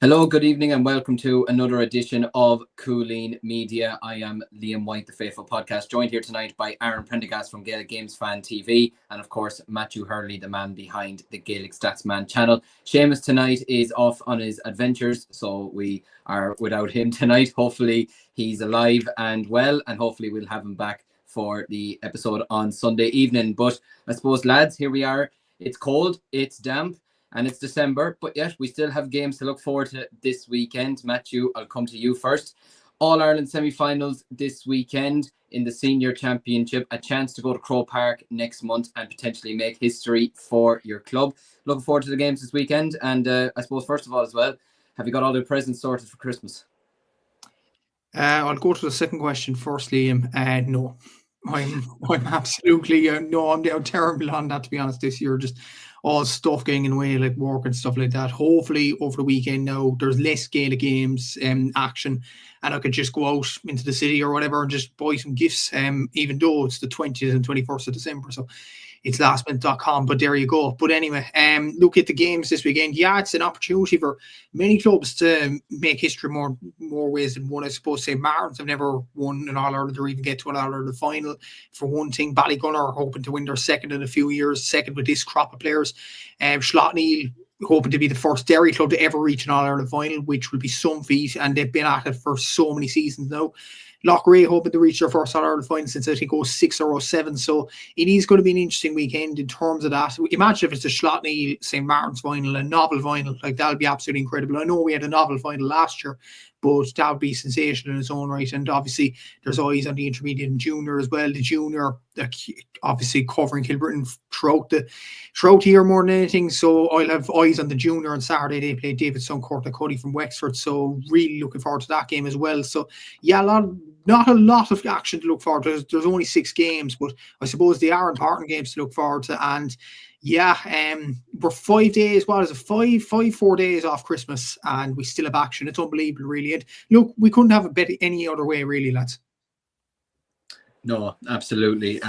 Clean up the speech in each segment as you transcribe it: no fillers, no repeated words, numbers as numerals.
Hello, good evening, and welcome to another edition of Cúilín Media. I am Liam White, the Faithful Podcast, joined here tonight by Aaron Prendergast from Gaelic Games Fan TV, and of course, Matthew Hurley, the man behind the Gaelic Statsman channel. Seamus tonight is off on his adventures, so we are without him tonight. Hopefully, he's alive and well, and hopefully, we'll have him back for the episode on Sunday evening. But I suppose, lads, here we are. It's cold, it's damp, and it's December, but yet we still have games to look forward to this weekend. Matthew, I'll come to you first. All-Ireland semi-finals this weekend in the Senior Championship. A chance to go to Croke Park next month and potentially make history for your club. Looking forward to the games this weekend. And I suppose, first of all, as well, have you got all the presents sorted for Christmas? I'll go to the second question first, Liam. No. I'm absolutely no. I'm terrible on that, to be honest. This year, just all stuff getting in the way, like work and stuff like that. Hopefully, over the weekend now, there's less Gaelic games action, and I could just go out into the city or whatever and just buy some gifts. Even though it's the 20th and 21st of December, so it's lastminute.com. But there you go. But anyway, look at the games this weekend. Yeah, it's an opportunity for many clubs to make history more ways than one. I suppose St. Martin's have never won an All-Ireland or even get to an All-Ireland final. For one thing, Ballygunner are hoping to win their second in a few years, second with this crop of players. Slaughtneil hoping to be the first Derry club to ever reach an All-Ireland final, which will be some feat, and they've been at it for so many seasons now. Loughrea hoping to reach their first All-Ireland final since I think 06 or 07. So it is going to be an interesting weekend in terms of that. Imagine if it's a Slaughtneil St. Martin's final, a novel final, like that would be absolutely incredible. I know we had a novel final last year, but that would be sensational in its own right. And obviously there's eyes on the intermediate and junior as well. The junior, obviously covering Kilbrittain throughout the year more than anything. So I'll have eyes on the junior on Saturday. They play David Suncourt Cuddy from Wexford. So really looking forward to that game as well. So yeah, not a lot of action to look forward to. There's only 6 games, but I suppose they are important games to look forward to. And yeah, we're 5 days, what is it, 4 days off Christmas, and we still have action. It's unbelievable, really. And look, we couldn't have a bet any other way, really, lads. No, absolutely.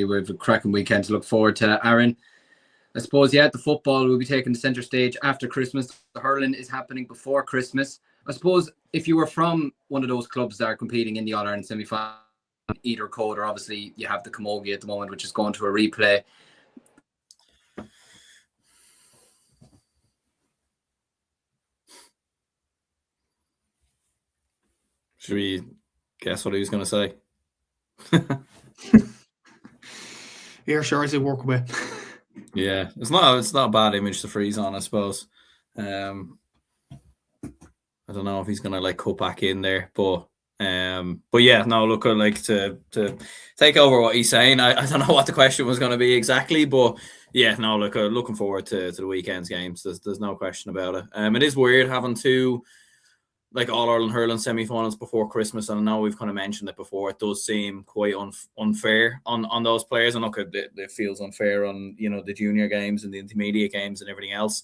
We have a cracking weekend to look forward to, Aaron. I suppose, yeah, the football will be taking the centre stage after Christmas. The hurling is happening before Christmas. I suppose if you were from one of those clubs that are competing in the All-Ireland semi-final, either code, or obviously you have the camogie at the moment, which is going to a replay. Should we guess what he was going to say? Yeah, sure, I say work away. Yeah, it's not a bad image to freeze on, I suppose. I don't know if he's gonna like cut back in there, but yeah, no, look, I like to take over what he's saying. I don't know what the question was going to be exactly, but yeah, no, look, looking forward to the weekend's games. There's no question about it. It is weird having two like All-Ireland hurling semi-finals before Christmas, and I know we've kind of mentioned it before. It does seem quite unfair on those players, and look, it feels unfair on the junior games and the intermediate games and everything else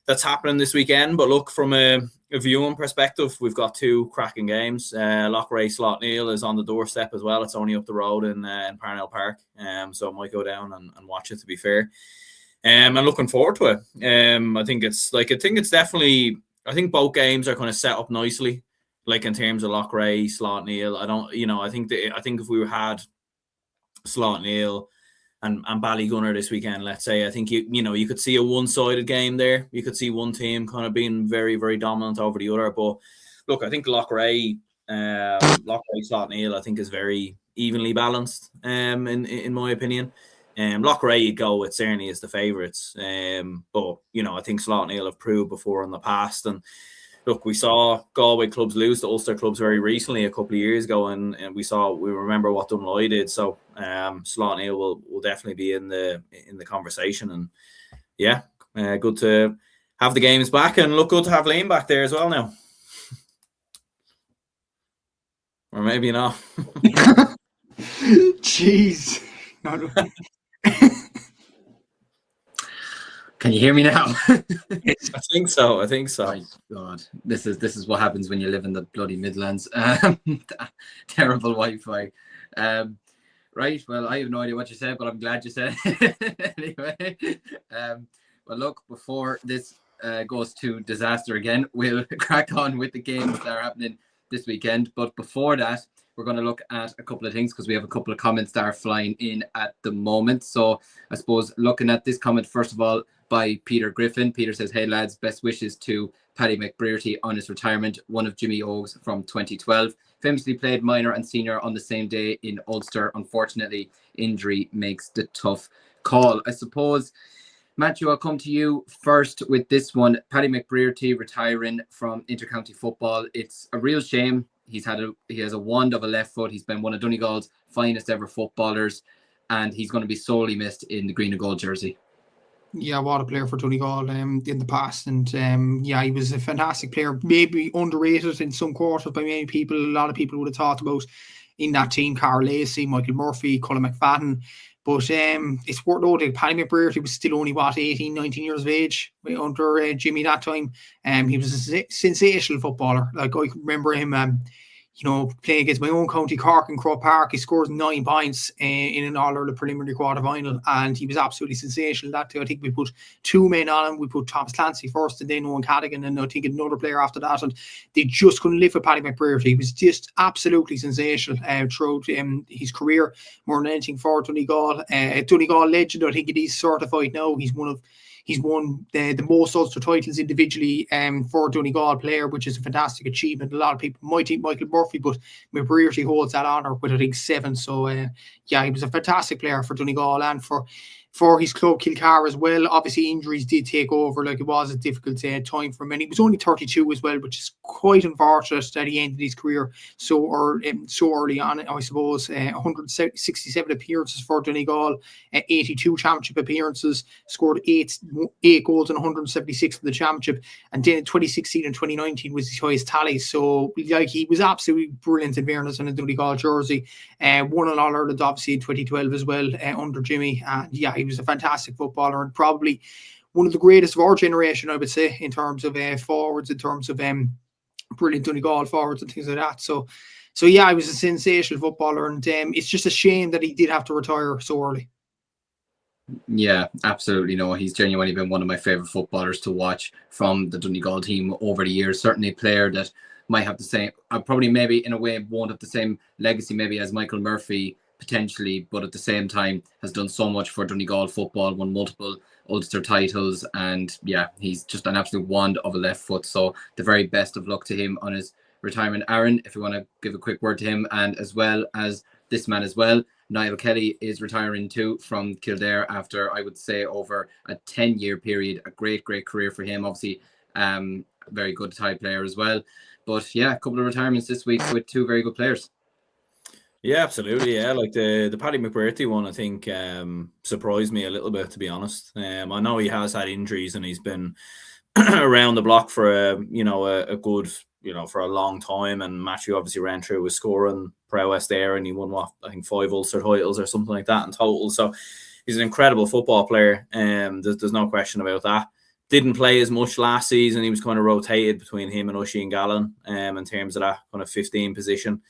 that's happening this weekend. But look, from a viewing perspective, we've got 2 cracking games. Loughrea Slaughtneil is on the doorstep as well. It's only up the road in Parnell Park, so I might go down and watch it, to be fair. I'm looking forward to it. I think it's definitely. I think both games are kind of set up nicely, like in terms of Loughrea, Slaughtneil. I think if we had Slaughtneil and Ballygunner this weekend, let's say, I think you could see a one-sided game there. You could see one team kind of being very, very dominant over the other. But look, I think Loughrea Slaughtneil, I think, is very evenly balanced. In my opinion. Loughrea, you'd go with certainly as the favourites. But I think Slaughtneil have proved before in the past. And look, we saw Galway clubs lose to Ulster clubs very recently, a couple of years ago, and we remember what Dunloy did. So Slaughtneil will definitely be in the conversation. And yeah, good to have the games back, and look, good to have Liam back there as well now. Or maybe not. Jeez. Can you hear me now? I think so. My God, this is what happens when you live in the bloody Midlands. Terrible Wi-Fi. Right. Well, I have no idea what you said, but I'm glad you said it. Anyway. Well, look, before this goes to disaster again, we'll crack on with the games that are happening this weekend. But before that, we're going to look at a couple of things because we have a couple of comments that are flying in at the moment. So I suppose looking at this comment, first of all, by Peter Griffin. Peter says, hey lads, best wishes to Paddy McBrearty on his retirement, one of Jimmy O's from 2012. Famously played minor and senior on the same day in Ulster. Unfortunately, injury makes the tough call. I suppose, Matthew, I'll come to you first with this one. Paddy McBrearty retiring from intercounty football. It's a real shame. He has a wand of a left foot. He's been one of Donegal's finest ever footballers, and he's going to be sorely missed in the green and gold jersey. Yeah, what a player for Donegal in the past. And yeah, he was a fantastic player, maybe underrated in some quarters by many people. A lot of people would have talked about in that team, Carl Lacey, Michael Murphy, Colin McFadden. But it's worth noting, Paddy McBrearty was still only, 18, 19 years of age under Jimmy that time. He was a sensational footballer. Like, I can remember him, playing against my own county, Cork and Croke Park. He scored 9 points in an All-Ireland preliminary quarter-final, and he was absolutely sensational that day. I think we put 2 men on him. We put Thomas Clancy first, and then Owen Cadigan, and I think another player after that, and they just couldn't live with Paddy McBrearty. He was just absolutely sensational throughout his career, more than anything for Donegal. Donegal legend, I think it is certified now. He's won the most Ulster titles individually for a Donegal player, which is a fantastic achievement. A lot of people might think Michael Murphy, but McBrearty holds that honour with, I think, 7. So, yeah, he was a fantastic player for Donegal and for his club, Kilcar, as well. Obviously, injuries did take over. Like, it was a difficult time for him. And he was only 32 as well, which is quite unfortunate that he ended his career so early on, I suppose. 167 appearances for Donegal, 82 championship appearances, scored 8 goals and 176 in the championship. And then in 2016 and 2019 was his highest tally. So, like, he was absolutely brilliant in fairness in a Donegal jersey. Won an All-Ireland, obviously, in 2012 as well, under Jimmy. And yeah, he was a fantastic footballer and probably one of the greatest of our generation, I would say, in terms of forwards, in terms of brilliant Donegal forwards and things like that. So yeah, he was a sensational footballer, and it's just a shame that he did have to retire so early. Yeah, absolutely. No, he's genuinely been one of my favourite footballers to watch from the Donegal team over the years. Certainly a player that might have the same, probably maybe in a way won't have the same legacy maybe as Michael Murphy potentially, but at the same time has done so much for Donegal football, won multiple Ulster titles, and yeah, he's just an absolute wand of a left foot. So the very best of luck to him on his retirement. Aaron, if you want to give a quick word to him, and as well as this man as well, Niall Kelly is retiring too from Kildare after, I would say, over a 10-year period. A great career for him. Obviously, very good tie player as well. But yeah, a couple of retirements this week with 2 very good players. Yeah, absolutely. Yeah, like the Paddy McBrearty one, I think surprised me a little bit, to be honest. I know he has had injuries and he's been around the block for a good, for a long time. And Matthew obviously ran through his scoring prowess there, and he won I think 5 Ulster titles or something like that in total. So he's an incredible football player. There's no question about that. Didn't play as much last season. He was kind of rotated between him and Oisin Gallen in terms of that kind of 15 position.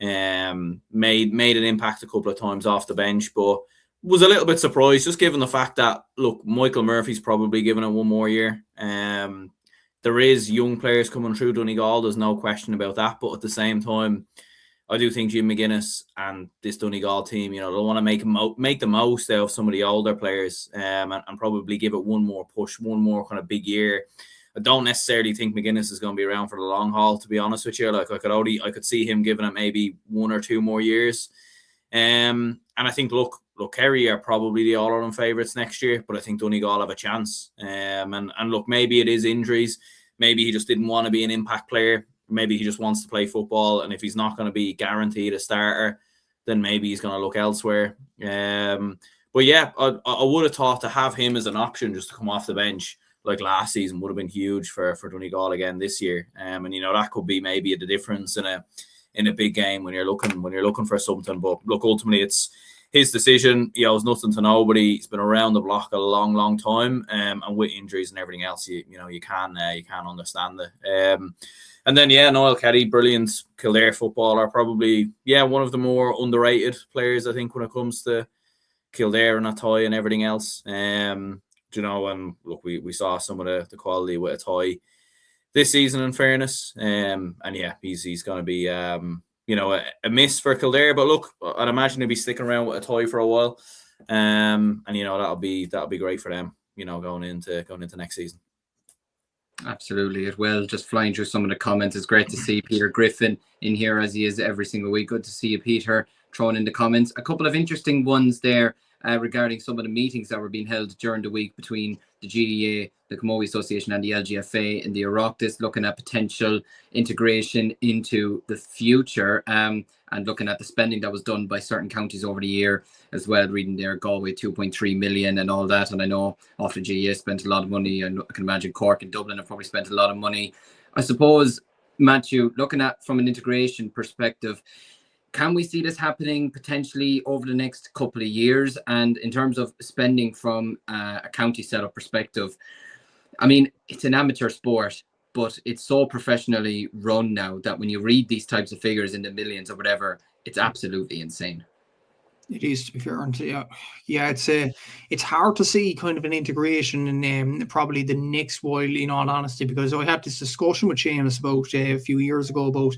Made an impact a couple of times off the bench, but was a little bit surprised just given the fact that, look, Michael Murphy's probably given it one more year. There is young players coming through Donegal, there's no question about that, but at the same time, I do think Jim McGuinness and this Donegal team, they want to make the most out of some of the older players and probably give it one more push, one more kind of big year. I don't necessarily think McGuinness is going to be around for the long haul, to be honest with you. Like, I could see him giving it maybe 1 or 2 more years. And I think, look, Kerry are probably the All-Ireland favourites next year, but I think Donegal have a chance. And look, maybe it is injuries. Maybe he just didn't want to be an impact player. Maybe he just wants to play football. And if he's not going to be guaranteed a starter, then maybe he's going to look elsewhere. But yeah, I would have thought to have him as an option just to come off the bench like last season would have been huge for Donegal again this year. And that could be maybe the difference in a big game when you're looking for something. But look, ultimately it's his decision. He owes nothing to nobody. He's been around the block a long time. And with injuries and everything else, you can understand it. And then Niall Kelly, brilliant Kildare footballer, probably one of the more underrated players I think when it comes to Kildare and a tie and everything else. and look, we saw some of the quality with a tie this season, in fairness. And yeah, he's going to be, a miss for Kildare. But look, I'd imagine he'll be sticking around with a tie for a while. And that'll be great for them, going into next season. Absolutely, it will. Just flying through some of the comments, it's great to see Peter Griffin in here as he is every single week. Good to see you, Peter, throwing in the comments. A couple of interesting ones there regarding some of the meetings that were being held during the week between the GDA, the Camogie Association and the LGFA in the Oireachtas, looking at potential integration into the future and looking at the spending that was done by certain counties over the year as well, reading there Galway 2.3 million and all that. And I know after GDA spent a lot of money, and I can imagine Cork and Dublin have probably spent a lot of money. I suppose, Matthew, looking at from an integration perspective, can we see this happening potentially over the next couple of years? And in terms of spending from a county setup perspective, I mean, it's an amateur sport, but it's so professionally run now that when you read these types of figures in the millions or whatever, it's absolutely insane. It is, to be fair, and it's hard to see kind of an integration in probably the next while, in all honesty, because I had this discussion with Seamus about a few years ago about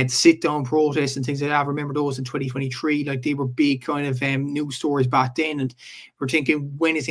sit-down protests and things like that. I remember those in 2023, like they were big kind of news stories back then, and we're thinking, when is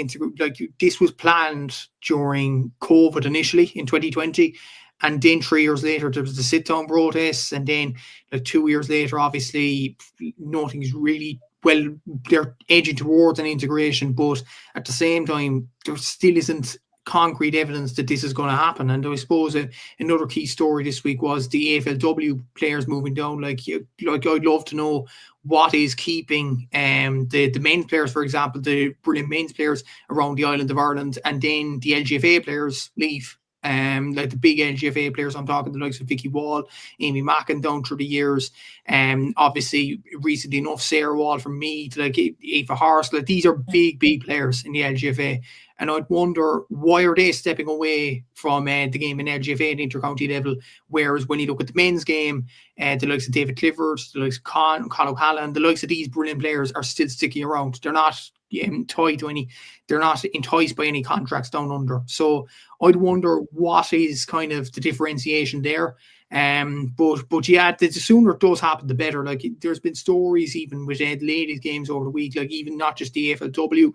this was planned during COVID initially in 2020, and then 3 years later there was the sit-down protests, and then like 2 years later, obviously nothing's really, well, they're edging towards an integration, but at the same time there still isn't concrete evidence that this is going to happen. And I suppose another key story this week was the AFLW players moving down. Like I'd love to know what is keeping the men's players, for example, the brilliant men's players around the island of Ireland, and then the LGFA players leave. Like the big LGFA players, I'm talking the likes of Vicky Wall, Amy Mackin down through the years. Obviously, recently enough, Sarah Wall from Meath, like Aoife Horst, like these are big players in the LGFA. And I'd wonder, why are they stepping away from the game in LGFA at inter-county level? Whereas when you look at the men's game, the likes of David Clifford, the likes of Con O'Callaghan, the likes of these brilliant players are still sticking around. They're not they're not enticed by any contracts down under. So I'd wonder what is kind of the differentiation there. But yeah, the sooner it does happen, the better. Like there's been stories even with the ladies' games over the week, like even not just the AFLW,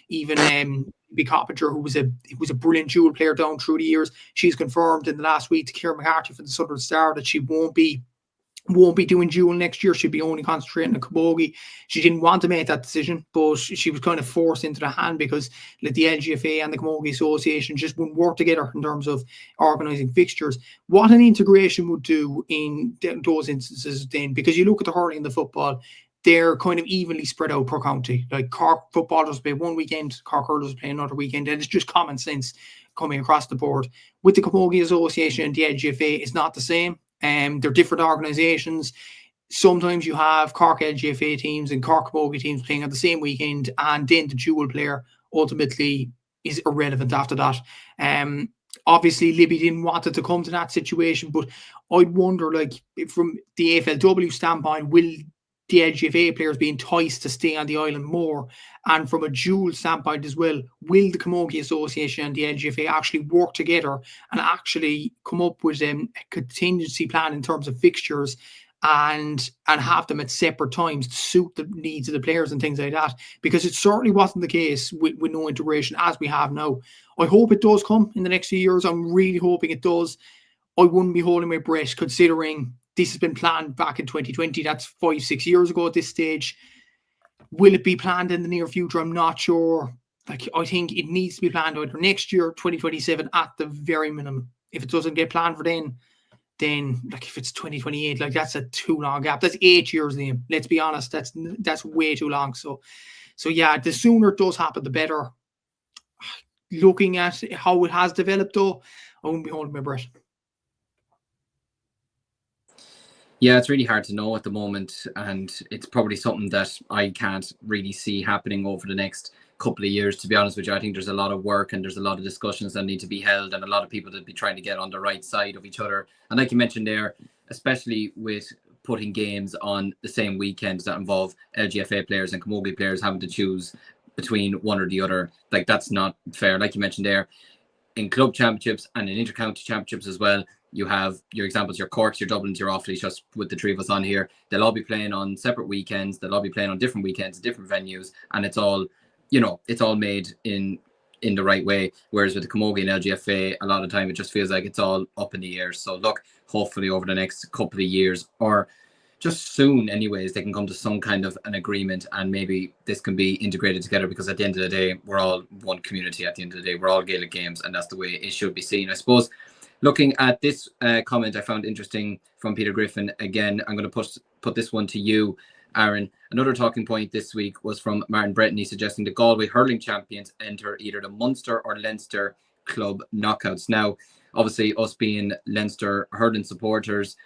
even Big Hoppinger, who was a brilliant dual player down through the years. She's confirmed in the last week to Ciara McCarthy for the Southern Star that she won't be doing dual next year. She'll be only concentrating on camogie. She didn't want to make that decision, but she was kind of forced into the hand because like, the LGFA and the Camogie Association just wouldn't work together in terms of organising fixtures. What an integration would do in those instances then, because you look at the hurling and the football, they're kind of evenly spread out per county. Like Cork footballers play one weekend, Cork hurlers play another weekend, and it's just common sense coming across the board. With the Camogie Association and the LGFA, it's not the same. They're different organisations. Sometimes you have Cork LGFA teams and Cork Camogie teams playing on the same weekend, and then the dual player ultimately is irrelevant after that. Obviously, Libby didn't want it to come to that situation, but I'd wonder, like, from the AFLW standpoint, will the LGFA players be enticed to stay on the island more? And from a dual standpoint as well, will the Camogie Association and the LGFA actually work together and actually come up with a contingency plan in terms of fixtures and have them at separate times to suit the needs of the players and things like that? Because it certainly wasn't the case with no integration as we have now. I hope it does come in the next few years. I'm really hoping it does. I wouldn't be holding my breath considering this has been planned back in 2020. That's 5-6 years ago at this stage. Will it be planned in the near future? I'm not sure. Like, I think it needs to be planned either next year, 2027 at the very minimum. If it doesn't get planned for then like if it's 2028, like that's a too long gap. That's 8 years, Liam. Let's be honest. That's way too long. So yeah, the sooner it does happen, the better. Looking at how it has developed though, I wouldn't be holding my breath. Yeah, it's really hard to know at the moment, and it's probably something that I can't really see happening over the next couple of years, to be honest with you. I think there's a lot of work and there's a lot of discussions that need to be held, and a lot of people that be trying to get on the right side of each other. And like you mentioned there, especially with putting games on the same weekends that involve LGFA players and Camogie players having to choose between one or the other. Like, that's not fair. Like you mentioned there, in club championships and in inter-county championships as well, you have your examples, your Corks, your Dublins, your Offaly's, just with the three of us on here. They'll all be playing on separate weekends. They'll all be playing on different weekends, different venues, and it's all, it's all made in the right way. Whereas with the camogie and LGFA, a lot of time it just feels like it's all up in the air. So look, hopefully over the next couple of years, or just soon anyways, they can come to some kind of an agreement, and maybe this can be integrated together, because at the end of the day, we're all one community. At the end of the day, we're all Gaelic Games, and that's the way it should be seen. I suppose, looking at this comment I found interesting from Peter Griffin, again, I'm going to put this one to you, Aaron. Another talking point this week was from Martin Brettany, suggesting the Galway hurling champions enter either the Munster or Leinster club knockouts. Now, obviously, us being Leinster hurling supporters,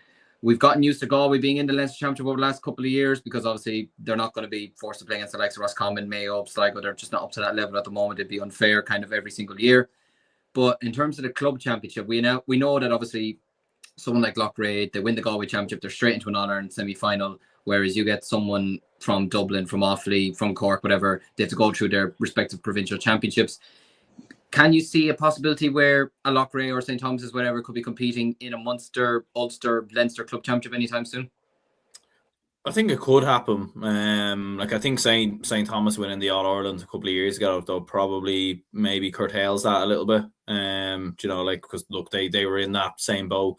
we've gotten used to Galway being in the Leinster Championship over the last couple of years, because obviously they're not going to be forced to play against the likes of Roscommon, Mayo, Sligo. They're just not up to that level at the moment. It'd be unfair kind of every single year. But in terms of the club championship, we know that obviously someone like Loughrea, they win the Galway championship, they're straight into an All-Ireland semi-final, whereas you get someone from Dublin, from Offaly, from Cork, whatever, they have to go through their respective provincial championships. Can you see a possibility where a Loughrea or St. Thomas's, whatever, could be competing in a Munster, Ulster, Leinster club championship anytime soon? I think it could happen. I think St. Thomas winning the All Ireland a couple of years ago, though, probably maybe curtails that a little bit. Because look, they were in that same boat,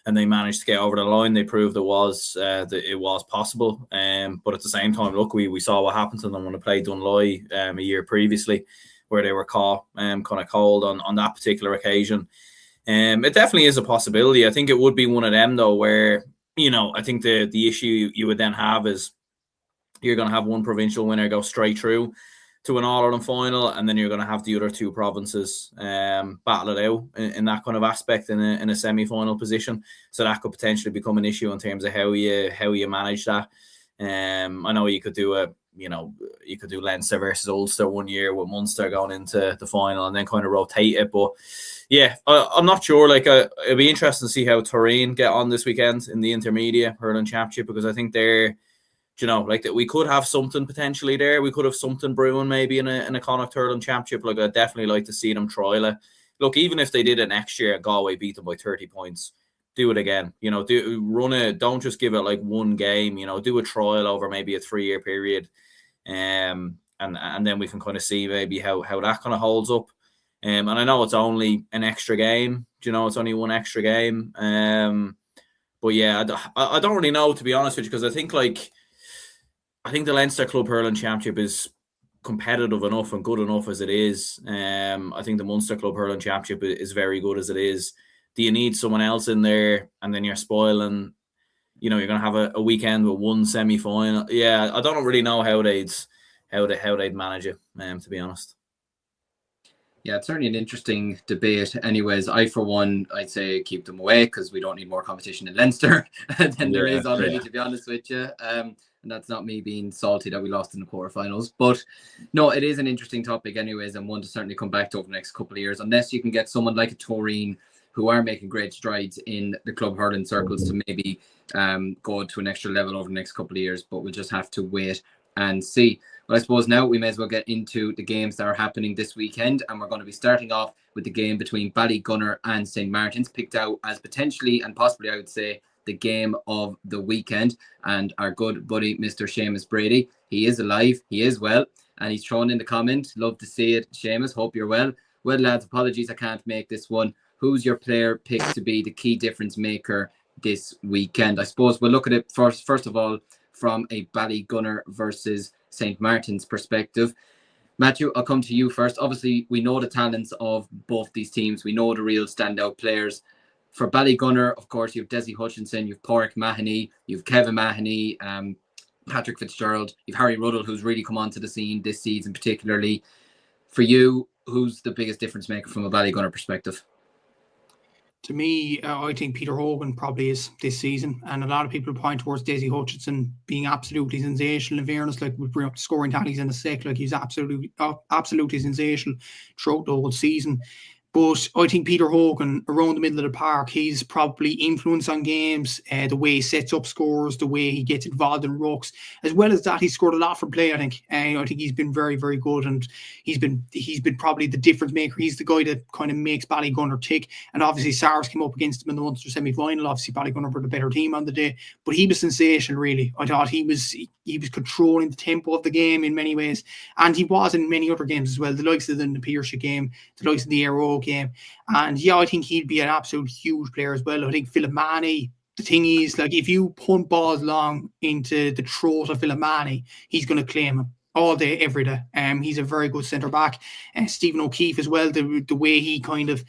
and they managed to get over the line. They proved it was possible. But at the same time, look, we saw what happened to them when they played Dunloy a year previously, where they were caught kind of cold on that particular occasion. It definitely is a possibility. I think it would be one of them, though, where, I think the issue you would then have is you're going to have one provincial winner go straight through to an All-Ireland final, and then you're going to have the other two provinces battle it out in that kind of aspect in a semi-final position. So that could potentially become an issue in terms of how you manage that. I know you could do you could do Leinster versus Ulster one year with Munster going into the final and then kind of rotate it. But yeah, I'm not sure. It'd be interesting to see how Turin get on this weekend in the Intermediate Hurling Championship, because I think they're, that we could have something potentially there. We could have something brewing maybe in a Connacht Hurling Championship. I'd definitely like to see them trial it. Look, even if they did it next year and Galway beat them by 30 points, do it again. Run it. Don't just give it one game. Do a trial over maybe a 3-year period, and then we can kind of see maybe how that kind of holds up. And I know it's only an extra game. It's only one extra game. But yeah, I don't really know, to be honest with you, because I think the Leinster Club Hurling Championship is competitive enough and good enough as it is. I think the Munster Club Hurling Championship is very good as it is. Do you need someone else in there, and then you're spoiling? You're going to have a weekend with one semi-final. Yeah, I don't really know how they'd manage it, to be honest. Yeah, it's certainly an interesting debate. Anyways, for one, I'd say keep them away, because we don't need more competition in Leinster than there is already, to be honest with you. And that's not me being salty that we lost in the quarterfinals. But no, it is an interesting topic anyways, and one to certainly come back to over the next couple of years, unless you can get someone like a Turin who are making great strides in the club hurling circles to maybe go to an extra level over the next couple of years. But we'll just have to wait and see. But I suppose now we may as well get into the games that are happening this weekend, and we're going to be starting off with the game between Ballygunner and St. Martin's, picked out as potentially and possibly, I would say, the game of the weekend. And our good buddy, Mr. Seamus Brady, he is alive, he is well, and he's thrown in the comment. Love to see it, Seamus. Hope you're well. Well, lads, apologies, I can't make this one. Who's your player picked to be the key difference maker this weekend? I suppose we'll look at it first of all from a Ballygunner versus St. Martin's perspective. Matthew, I'll come to you first. Obviously, we know the talents of both these teams. We know the real standout players. For Ballygunner, of course, you have Desi Hutchinson, you have Pádraig Mahoney, you have Kevin Mahoney, Patrick Fitzgerald, you have Harry Ruddle, who's really come onto the scene this season particularly. For you, who's the biggest difference maker from a Ballygunner perspective? To me, I think Peter Hogan probably is this season, and a lot of people point towards Desi Hutchinson being absolutely sensational. In fairness, we'll bring up the scoring tallies in a sec. He's absolutely sensational throughout the whole season. But I think Peter Hogan, around the middle of the park, he's probably influence on games, the way he sets up scores, the way he gets involved in rucks. As well as that, he scored a lot from play, I think. I think he's been very, very good, and he's been probably the difference maker. He's the guy that kind of makes Ballygunner tick. And obviously, SARS came up against him in the Munster semi-final. Obviously, Ballygunner were the better team on the day. But he was sensational, really. I thought he was controlling the tempo of the game in many ways. And he was in many other games as well. The likes of the Pearshire game, the likes of the Aero game. And yeah, I think he'd be an absolute huge player as well. I think Philomani, the thing is, like, if you punt balls long into the throat of Philomani, he's going to claim him all day, every day. He's a very good centre back. Stephen O'Keefe as well, the way he kind of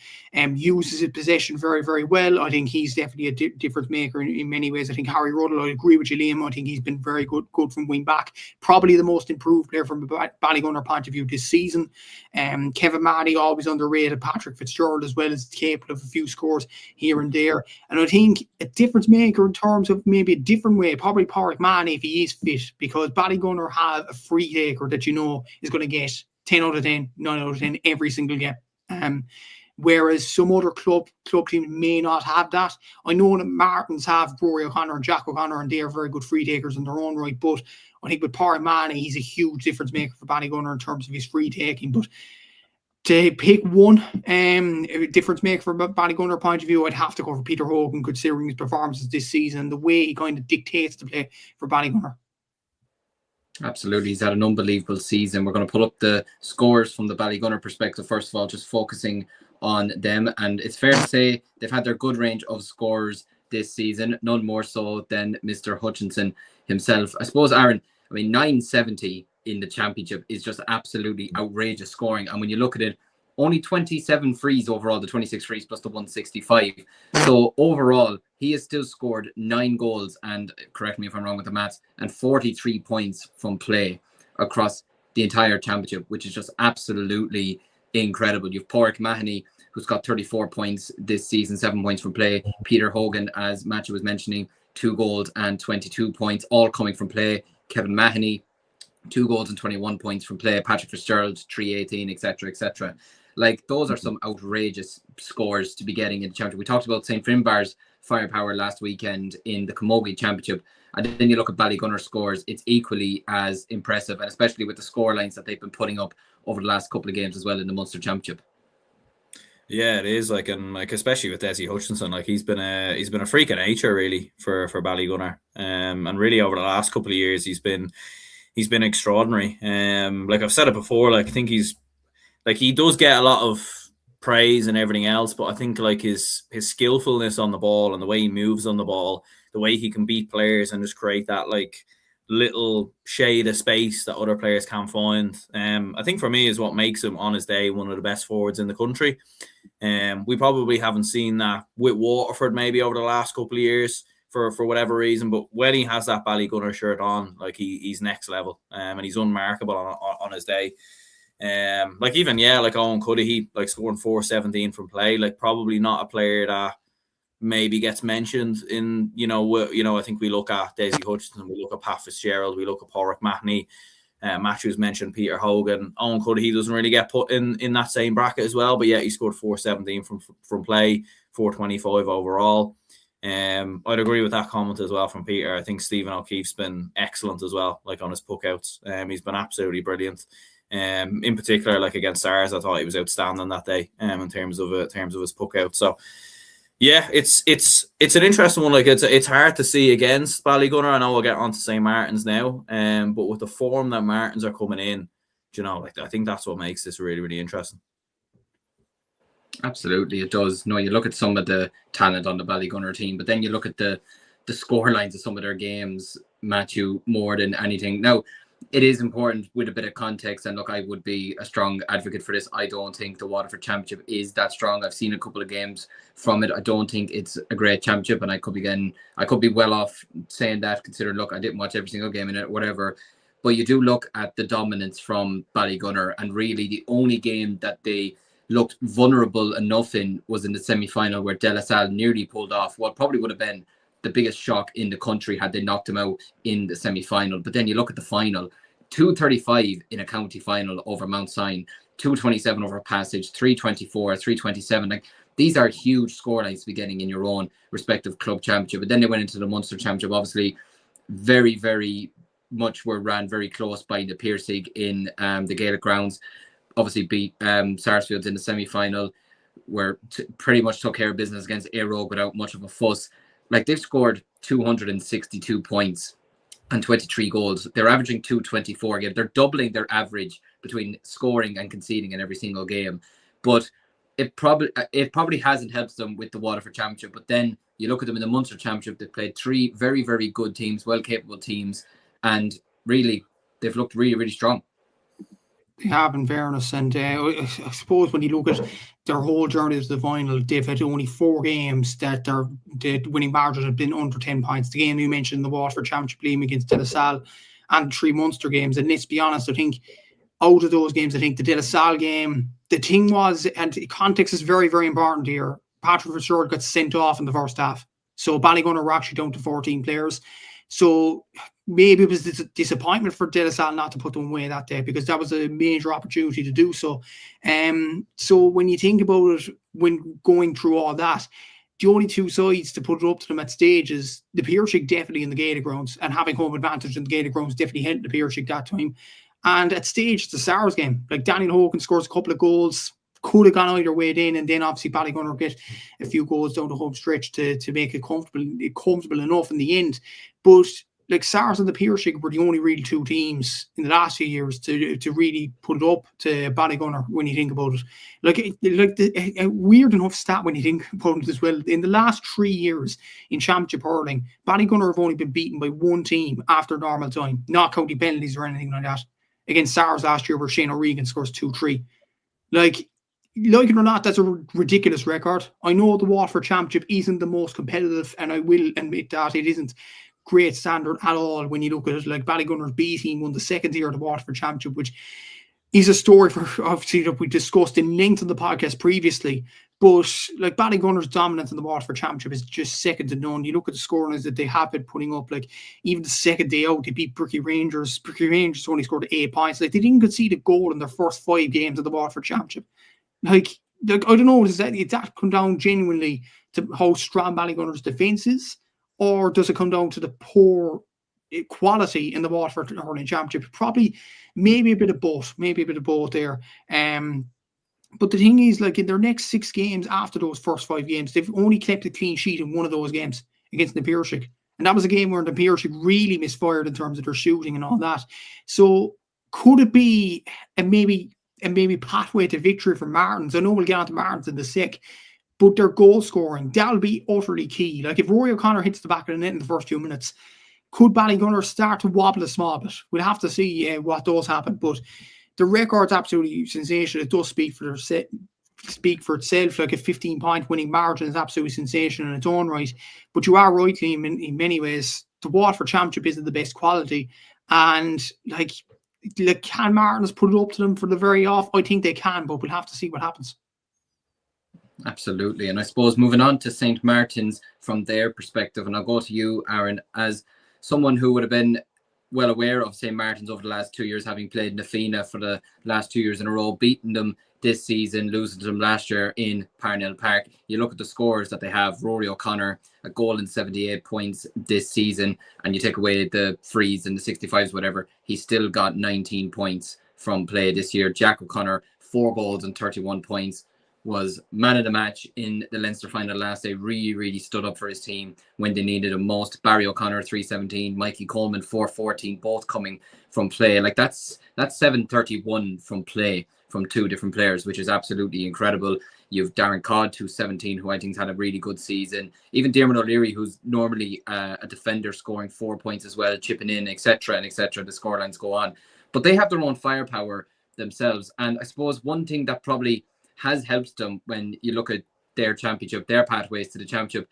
uses his possession very, very well. I think he's definitely a difference maker in many ways. I think Harry Ruddle, I agree with you, Liam. I think he's been very good from wing back. Probably the most improved player from a Ballygunner point of view this season. Kevin Mahoney, always underrated. Patrick Fitzgerald as well, is capable of a few scores here and there. And I think a difference maker in terms of maybe a different way, probably Pádraig Mahoney if he is fit, because Ballygunner have a free taker that you know is going to get 10 out of 10, 9 out of 10 every single game. Whereas some other club teams may not have that. I know that Martins have Rory O'Connor and Jack O'Connor, and they are very good free takers in their own right. But I think with Pádraig Mahoney, he's a huge difference maker for Ballygunner in terms of his free taking. But to pick one difference maker from a Ballygunner point of view, I'd have to go for Peter Hogan, considering his performances this season, the way he kind of dictates the play for Ballygunner. Absolutely. He's had an unbelievable season. We're going to pull up the scores from the Ballygunner perspective, first of all, just focusing on them. And it's fair to say they've had their good range of scores this season, none more so than Mr. Hutchinson himself. I suppose, Aaron, 970 in the championship is just absolutely outrageous scoring. And when you look at it, only 27 frees overall, the 26 frees plus the 165. So overall, he has still scored 9 goals, and correct me if I'm wrong with the maths, and 43 points from play across the entire championship, which is just absolutely incredible. You've Pádraig Mahoney, who's got 34 points this season, 7 points from play. Peter Hogan, as Matthew was mentioning, 2 goals and 22 points, all coming from play. Kevin Mahoney, 2 goals and 21 points from play. Patrick Fitzgerald, 318, etc., etc. Like, those are some outrageous scores to be getting in the championship. We talked about St. Finbarr's firepower last weekend in the Camogie Championship, and then you look at Ballygunner scores, it's equally as impressive, and especially with the score lines that they've been putting up over the last couple of games as well in the Munster Championship. Yeah, it is, and especially with Desi Hutchinson, he's been a freak of nature really for Ballygunner, and really over the last couple of years he's been extraordinary. Like I've said it before, I think he does get a lot of praise and everything else, but I think his skillfulness on the ball and the way he moves on the ball, the way he can beat players and just create that little shade of space that other players can't find, I think for me is what makes him on his day one of the best forwards in the country. We probably haven't seen that with Waterford maybe over the last couple of years for whatever reason, but when he has that Ballygunner shirt on, he's next level, and he's unmarkable on his day. Owen Cuddihy, scoring 417 from play, probably not a player that maybe gets mentioned in, I think we look at Desi Hutchinson, we look at Pat Fitzgerald, we look at Pádraig Mahoney, Matthews mentioned Peter Hogan. Owen Cuddihy doesn't really get put in that same bracket as well, but yeah, he scored 417 from play, 425 overall. I'd agree with that comment as well from Peter. I think Stephen O'Keefe's been excellent as well, on his puck outs. He's been absolutely brilliant. In particular, against SARS, I thought he was outstanding that day. In terms of his puck out. So yeah, it's an interesting one. It's hard to see against Ballygunner. I know we'll get on to St. Martin's now. But with the form that Martins are coming in, I think that's what makes this really, really interesting. Absolutely, it does. No, you look at some of the talent on the Ballygunner team, but then you look at the score lines of some of their games, Matthew, more than anything. Now, it is important with a bit of context, and look, I would be a strong advocate for this. I don't think the Waterford Championship is that strong. I've seen a couple of games from it. I don't think it's a great championship, and I could be well off saying that, considering, look, I didn't watch every single game in it, whatever. But you do look at the dominance from Ballygunner, and really the only game that they looked vulnerable enough in was in the semi-final, where De La Salle nearly pulled off what probably would have been the biggest shock in the country had they knocked him out in the semi-final. But then you look at the final, 235 in a county final over Mount Sion, 227 over Passage, 324, 327. Like, these are huge scorelines to be getting in your own respective club championship. But then they went into the Munster Championship, obviously very, very much were ran very close by the Piercing in the Gaelic grounds. Obviously beat Sarsfields in the semi-final, where pretty much took care of business against Aero without much of a fuss. Like, they've scored 262 points and 23 goals. They're averaging 224 a game. They're doubling their average between scoring and conceding in every single game. But it probably hasn't helped them with the Waterford Championship. But then you look at them in the Munster Championship, they've played 3 very, very good teams, well-capable teams, and really, they've looked really, really strong. They have, in fairness, and I suppose when you look at their whole journey to the final, they've had only 4 games that the winning margin have been under 10 points. The game you mentioned, the Waterford Championship game against De La Salle, and 3 Munster games. And let's be honest, I think out of those games, I think the De La Salle game, the thing was, and context is very, very important here, Patrick Fitzgerald got sent off in the first half. So Ballygunner were actually down to 14 players. So maybe it was a disappointment for De La Salle not to put them away that day, because that was a major opportunity to do so. So when you think about it, when going through all that, the only 2 sides to put it up to them at stage is the Piercing, definitely in the Gaelic grounds, and having home advantage in the Gaelic grounds definitely helped the Piercing that time. And at stage, it's the Sars game. Like, Daniel Hogan scores a couple of goals, could have gone either way then, and then obviously Ballygunner get a few goals down the home stretch to make it comfortable enough in the end. But like, Sars and the Piercing were the only real 2 teams in the last few years to really put it up to Ballygunner when you think about it. A weird enough stat when you think about it as well. In the last 3 years in Championship Hurling, Ballygunner have only been beaten by 1 team after normal time, not counting penalties or anything like that. Against Sars last year, where Shane O'Regan scores 2-3. Like it or not, that's a ridiculous record. I know the Waterford Championship isn't the most competitive, and I will admit that it isn't great standard at all when you look at it. Like, Ballygunner's B team won the 2nd year of the Waterford Championship, which is a story for, obviously, that we discussed in length on the podcast previously. But like, Ballygunner's dominance in the Waterford Championship is just second to none. You look at the scorelines that they have been putting up. Like, even the second day out, they beat Bricky Rangers. Bricky Rangers only scored 8 points. Like, they didn't concede a goal in their first 5 games of the Waterford Championship. Like I don't know, does that come down genuinely to how strong Ballygunner's defence is, or does it come down to the poor quality in the Waterford Hurling Championship? Probably, maybe a bit of both. There. But the thing is, like, in their next 6 games after those first 5 games, they've only kept a clean sheet in one of those games against the Piercing. And that was a game where the Piercing really misfired in terms of their shooting and all that. So could it be a maybe pathway to victory for Martins? I know we'll get on to Martins in the sec, but their goal scoring, that'll be utterly key. Like, if Rory O'Connor hits the back of the net in the first 2 minutes, could Ballygunner start to wobble a small bit? We'll have to see what does happen. But the record's absolutely sensational. It does speak for itself. Like, a 15-point winning margin is absolutely sensational in its own right. But you are right, Liam, in many ways. The Waterford Championship isn't the best quality. And, like, can Martins put it up to them for the very off? I think they can, but we'll have to see what happens. Absolutely. And I suppose moving on to St. Martin's from their perspective, and I'll go to you, Aaron, as someone who would have been well aware of St. Martin's over the last 2 years, having played Nafina for the last 2 years in a row, beating them this season, losing to them last year in Parnell Park. You look at the scores that they have: Rory O'Connor, a goal and 78 points this season, and you take away the frees and the 65s, whatever, he's still got 19 points from play this year. Jack O'Connor, 4 goals and 31 points, was man of the match in the Leinster final last day. Really stood up for his team when they needed him most. Barry O'Connor, 317. Mikey Coleman, 414, both coming from play. Like, that's 731 from play from 2 different players, which is absolutely incredible. You've Darren Codd, 217, who I think's had a really good season. Even Diarmuid O'Leary, who's normally a defender, scoring 4 points as well, chipping in, etc. and etc. The scorelines go on. But they have their own firepower themselves. And I suppose one thing that probably has helped them when you look at their championship, their pathways to the championship,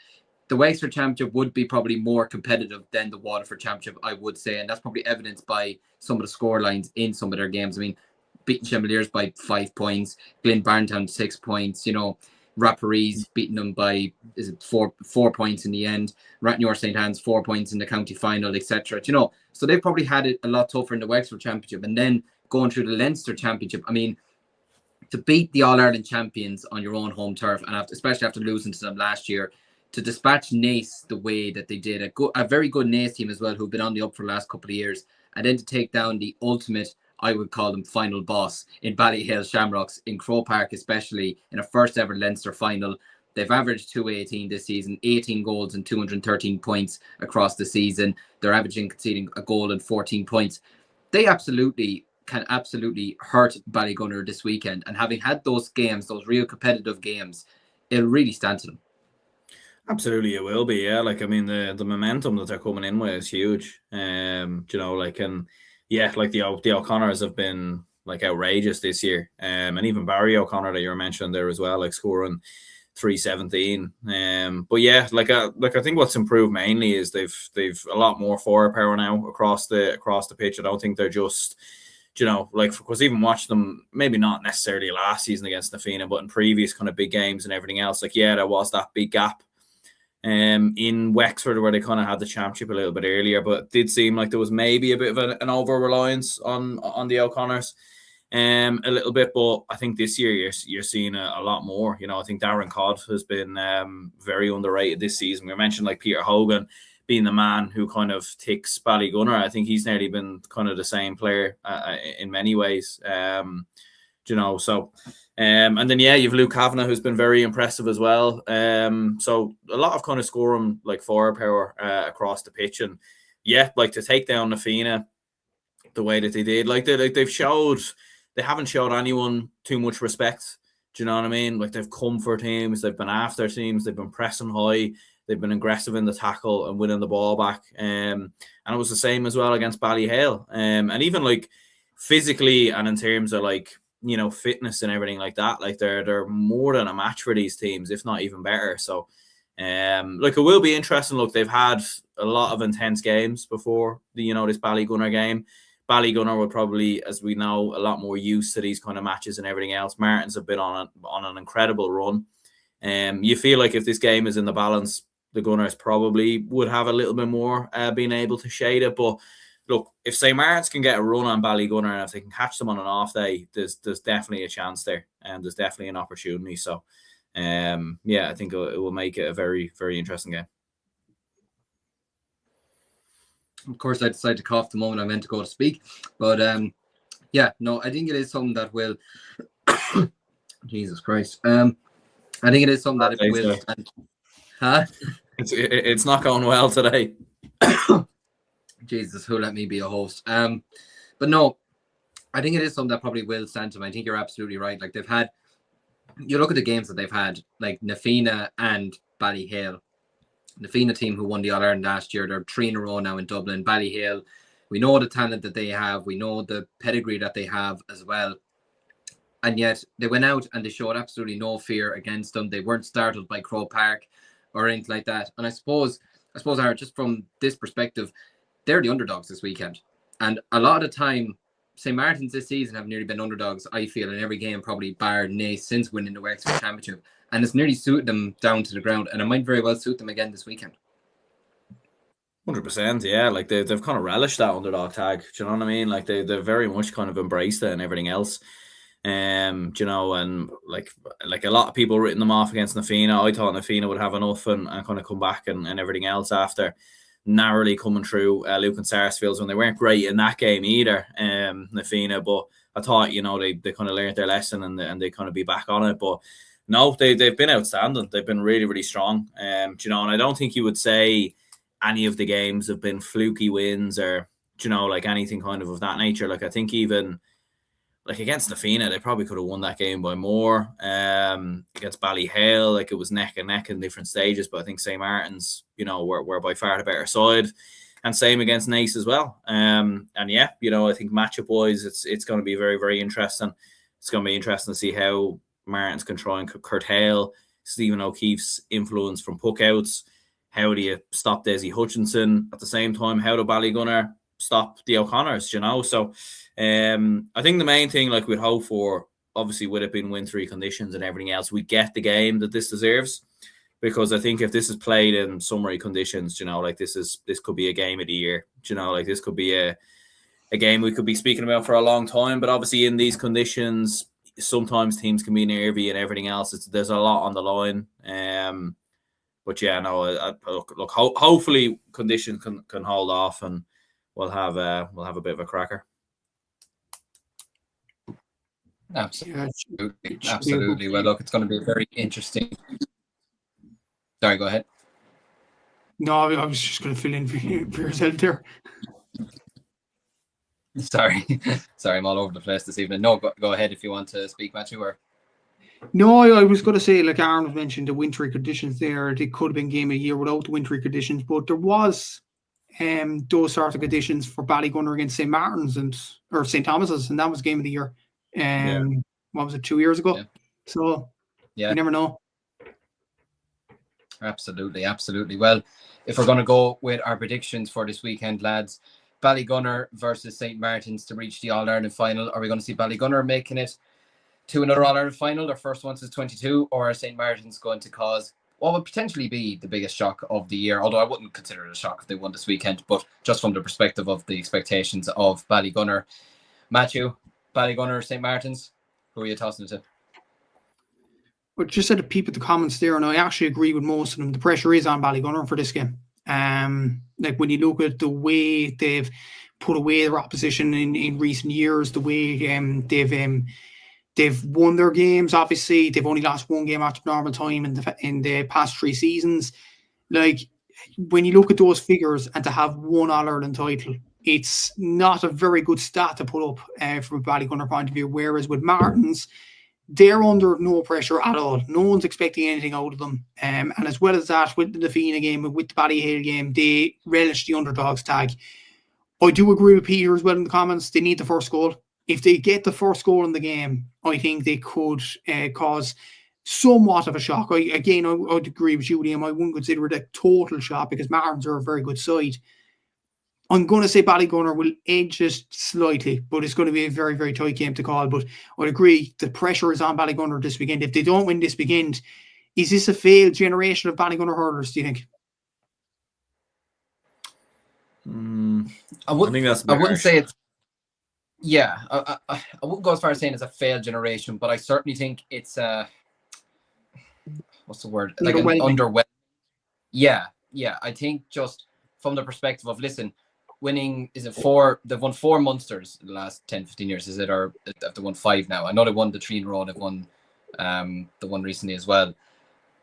the Wexford Championship would be probably more competitive than the Waterford Championship, I would say. And that's probably evidenced by some of the scorelines in some of their games. I mean, beating Chevaliers by 5 points, Glen Barntown 6 points. You know, Rapparees beating them by four points in the end. Ratnure St. Anne's 4 points in the county final, etc. So they've probably had it a lot tougher in the Wexford Championship, and then going through the Leinster Championship. I mean, to beat the All-Ireland champions on your own home turf, and especially after losing to them last year, to dispatch Naas the way that they did, a very good Naas team as well, who've been on the up for the last couple of years, and then to take down the ultimate, I would call them, final boss in Ballyhale Shamrocks, in Croke Park especially, in a first ever Leinster final. They've averaged 218 this season, 18 goals and 213 points across the season. They're averaging conceding a goal and 14 points. They can absolutely hurt Ballygunner this weekend. And having had those games, those real competitive games, it'll really stand to them. Absolutely, it will be. Yeah, like I mean, the momentum that they're coming in with is huge. And the O'Connors have been like outrageous this year. And even Barry O'Connor that you were mentioning there as well, like scoring 317. But yeah, I think what's improved mainly is they've a lot more firepower now across the pitch. I don't think they're just because even watch them, maybe not necessarily last season against Nafina, but in previous kind of big games and everything else, there was that big gap in Wexford where they kind of had the championship a little bit earlier, but it did seem like there was maybe a bit of an over-reliance on the O'Connors a little bit, but I think this year you're seeing a lot more. I think Darren Codd has been very underrated this season. We mentioned like Peter Hogan being the man who kind of ticks Ballygunner. I think he's nearly been kind of the same player in many ways. And then you've Luke Kavanagh, who's been very impressive as well. So a lot of kind of scoring like firepower across the pitch, and to take down Nafina the way that they did, they haven't showed anyone too much respect. Do you know what I mean? Like they've come for teams, they've been after teams, they've been pressing high. They've been aggressive in the tackle and winning the ball back. And it was the same as well against Ballyhale. And even like physically and in terms of fitness and everything like that, like they're more than a match for these teams, if not even better. So it will be interesting. Look, they've had a lot of intense games before this Ballygunner game. Ballygunner would probably, as we know, a lot more used to these kind of matches and everything else. Martins have been on an incredible run. You feel like if this game is in the balance, the Gunners probably would have a little bit more being able to shade it. But look, if St. Martin's can get a run on Ballygunner, and if they can catch them on an off day, there's definitely a chance there, and there's definitely an opportunity. So, I think it will make it a very, very interesting game. Of course, I decided to cough the moment I meant to go to speak, but I think it is something that will. Jesus Christ. I think it is something that it will. It's not going well today. Jesus, who let me be a host? But no, I think it is something that probably will stand to them. I think you're absolutely right. Like they've had, you look at the games that they've had, like Nafina and Ballyhale. Nafina team who won the All-Ireland last year, they're 3 in a row now in Dublin. Ballyhale, we know the talent that they have. We know the pedigree that they have as well. And yet they went out and they showed absolutely no fear against them. They weren't startled by Croke Park or anything like that. And I suppose, Aaron, just from this perspective, they're the underdogs this weekend. And a lot of the time, St. Martin's this season have nearly been underdogs, I feel, in every game, probably bar Naas since winning the Wexford Championship. And it's nearly suited them down to the ground. And it might very well suit them again this weekend. 100%, yeah. Like they've kind of relished that underdog tag. Do you know what I mean? Like they've very much kind of embraced it and everything else. And like a lot of people written them off against Nafina. I thought Nafina would have enough and kind of come back and everything else after narrowly coming through Luke and Sarsfields when they weren't great in that game either, Nafina. But I thought, they kind of learned their lesson and they kind of be back on it. But no, they've been outstanding. They've been really, really strong. And I don't think you would say any of the games have been fluky wins or, like anything kind of that nature. Like I think even like against Nafina, they probably could have won that game by more. Against Ballyhale, like it was neck and neck in different stages, but I think St. Martin's, were by far the better side. And same against Naas as well. I think matchup wise, it's going to be very, very interesting. It's going to be interesting to see how Martins can try and curtail Stephen O'Keefe's influence from puckouts. How do you stop Desi Hutchinson? At the same time, how do Ballygunner stop the O'Connors? So I think the main thing, like we'd hope for, obviously with it being wintry conditions and everything else, we get the game that this deserves. Because I think if this is played in summery conditions, like this could be a game of the year. Like this could be a game we could be speaking about for a long time. But obviously in these conditions, sometimes teams can be nervy and everything else. There's a lot on the line. But yeah, no. Look. Hopefully conditions can hold off, and we'll have a bit of a cracker. Absolutely. Well, look, it's going to be very interesting. Sorry, go ahead. No, I was just going to fill in for yourself there. Sorry, I'm all over the place this evening. No, go ahead if you want to speak, Matthew. Or no, I was going to say, like Aaron mentioned, the wintry conditions there. It could have been game of the year without the wintry conditions, but there was those sort of conditions for Ballygunner against St. Martin's or St. Thomas's, and that was game of the year. What was it, 2 years ago? Yeah. So you never know. Absolutely. Well, if we're going to go with our predictions for this weekend, lads, Ballygunner versus St. Martin's to reach the All-Ireland final. Are we going to see Ballygunner making it to another All-Ireland final, their first one since 22, or are St. Martin's going to cause what would potentially be the biggest shock of the year? Although I wouldn't consider it a shock if they won this weekend, but just from the perspective of the expectations of Ballygunner. Matthew, Ballygunner, St. Martin's, who are you tossing it to? But just had to peep at the comments there, and I actually agree with most of them. The pressure is on Ballygunner for this game. Like when you look at the way they've put away their opposition in recent years, the way they've won their games. Obviously, they've only lost one game after normal time in the past 3 seasons. Like when you look at those figures and to have one All-Ireland title, it's not a very good stat to put up from a Ballygunner point of view. Whereas with Martins, they're under no pressure at all. No one's expecting anything out of them. And as well as that, with the Defina game and with the Ballyhale game, they relish the underdogs tag. I do agree with Peter as well in the comments. They need the first goal. If they get the first goal in the game, I think they could cause somewhat of a shock. I'd agree with you, Liam. I wouldn't consider it a total shock because Martins are a very good side. I'm going to say Ballygunner will edge it slightly, but it's going to be a very, very tight game to call. But I'd agree, the pressure is on Ballygunner this weekend. If they don't win this weekend, is this a failed generation of Ballygunner hurlers, do you think? I wouldn't say it's... Yeah, I wouldn't go as far as saying it's a failed generation, but I certainly think it's a... What's the word? Like an underwhelming. Yeah. I think just from the perspective of, listen, winning, is it 4? They've won 4 Munsters in the last 10, 15 years, is it? Or have they won 5 now? I know they won the 3 in a row. They've won the one recently as well.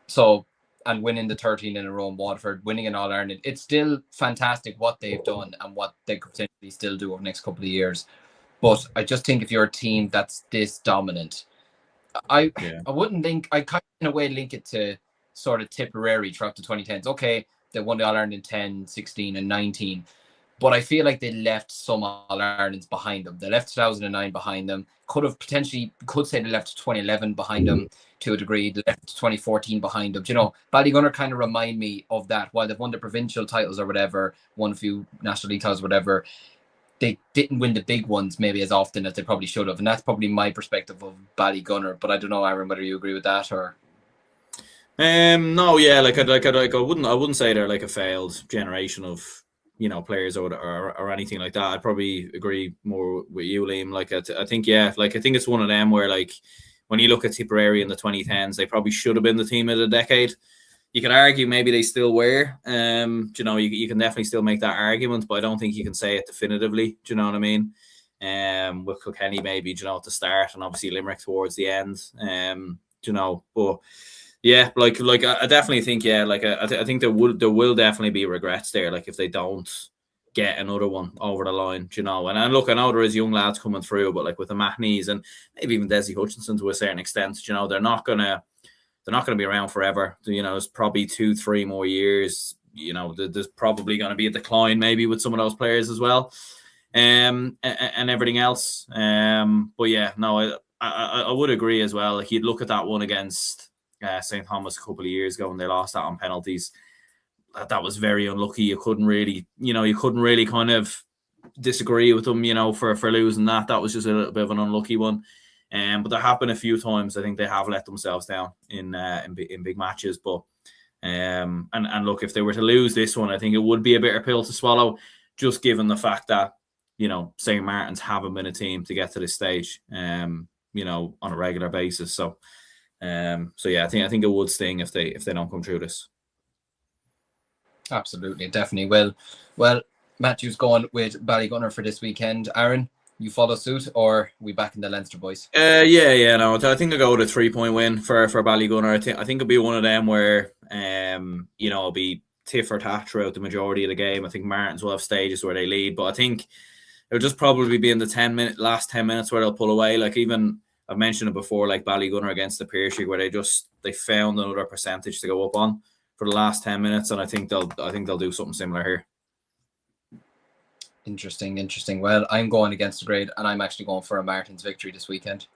So, and winning the 13 in a row in Waterford, winning an All-Ireland, it's still fantastic what they've done and what they could potentially still do over the next couple of years. But I just think if you're a team that's this dominant, I wouldn't think, I kind of in a way link it to sort of Tipperary throughout the 2010s. Okay, they won the All-Ireland in 10, 16 and 19. But I feel like they left some All-Irelands behind them. They left 2009 behind them. Could say they left 2011 behind them to a degree. They left 2014 behind them. You know, Ballygunner kind of remind me of that. While they've won the provincial titles or whatever, won a few National League titles or whatever, they didn't win the big ones maybe as often as they probably should have. And that's probably my perspective of Ballygunner. But I don't know, Aaron, whether you agree with that or... No, yeah, I wouldn't say they're like a failed generation of, you know, players or anything like that. I'd probably agree more with you, Liam. Like I think it's one of them where, like, when you look at Tipperary in the 2010s, they probably should have been the team of the decade. You could argue maybe they still were. You know, you can definitely still make that argument, but I don't think you can say it definitively. Do you know what I mean? With Kilkenny maybe, you know, at the start, and obviously Limerick towards the end. You know, but yeah, like I definitely think, yeah, like I think there will definitely be regrets there, like if they don't get another one over the line, you know. And look, I know there is young lads coming through, but like with the Mahneys and maybe even Desi Hutchinson to a certain extent, you know, they're not gonna be around forever. You know, it's probably 2-3 more years. You know, there's probably going to be a decline maybe with some of those players as well, and everything else. But yeah, no, I would agree as well. Like, you'd look at that one against St. Thomas a couple of years ago when they lost that on penalties. That was very unlucky. You couldn't really kind of disagree with them, you know, for losing that. That was just a little bit of an unlucky one. But there have been a few times I think they have let themselves down in big matches. But and look, if they were to lose this one, I think it would be a bitter pill to swallow, just given the fact that, you know, St. Martin's haven't been a team to get to this stage, you know, on a regular basis. So yeah, I think it would sting if they don't come through this. Absolutely, definitely will. Well, Matthew's going with Ballygunner for this weekend. Aaron, you follow suit, or are we back in the Leinster boys? Yeah, no, I think I'll go with a 3-point win for Ballygunner. I think it'll be one of them where, you know, it'll be tit for tat throughout the majority of the game. I think Martins will have stages where they lead, but I think it'll just probably be in the last 10 minutes where they'll pull away. Like, even I've mentioned it before, like Ballygunner against the Piercy, where they found another percentage to go up on for the last 10 minutes, and I think they'll do something similar here. Interesting. Well, I'm going against the grade, and I'm actually going for a Martins victory this weekend.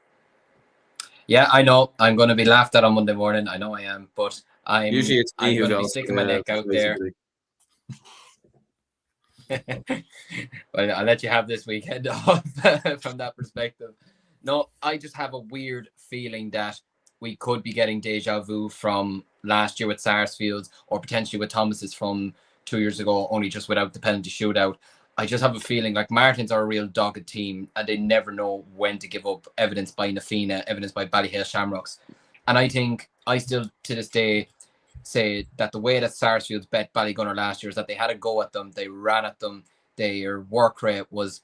Yeah, I know I'm going to be laughed at on Monday morning. I know I am, but I'm going to be sticking my neck out there. Well, I'll let you have this weekend off from that perspective. No, I just have a weird feeling that we could be getting deja vu from last year with Sarsfields, or potentially with Thomas's from 2 years ago, only just without the penalty shootout. I just have a feeling like Martins are a real dogged team, and they never know when to give up, evidenced by Nafina, evidenced by Ballyhale Shamrocks. And I think I still, to this day, say that the way that Sarsfields bet Ballygunner last year is that they had a go at them, they ran at them, their work rate was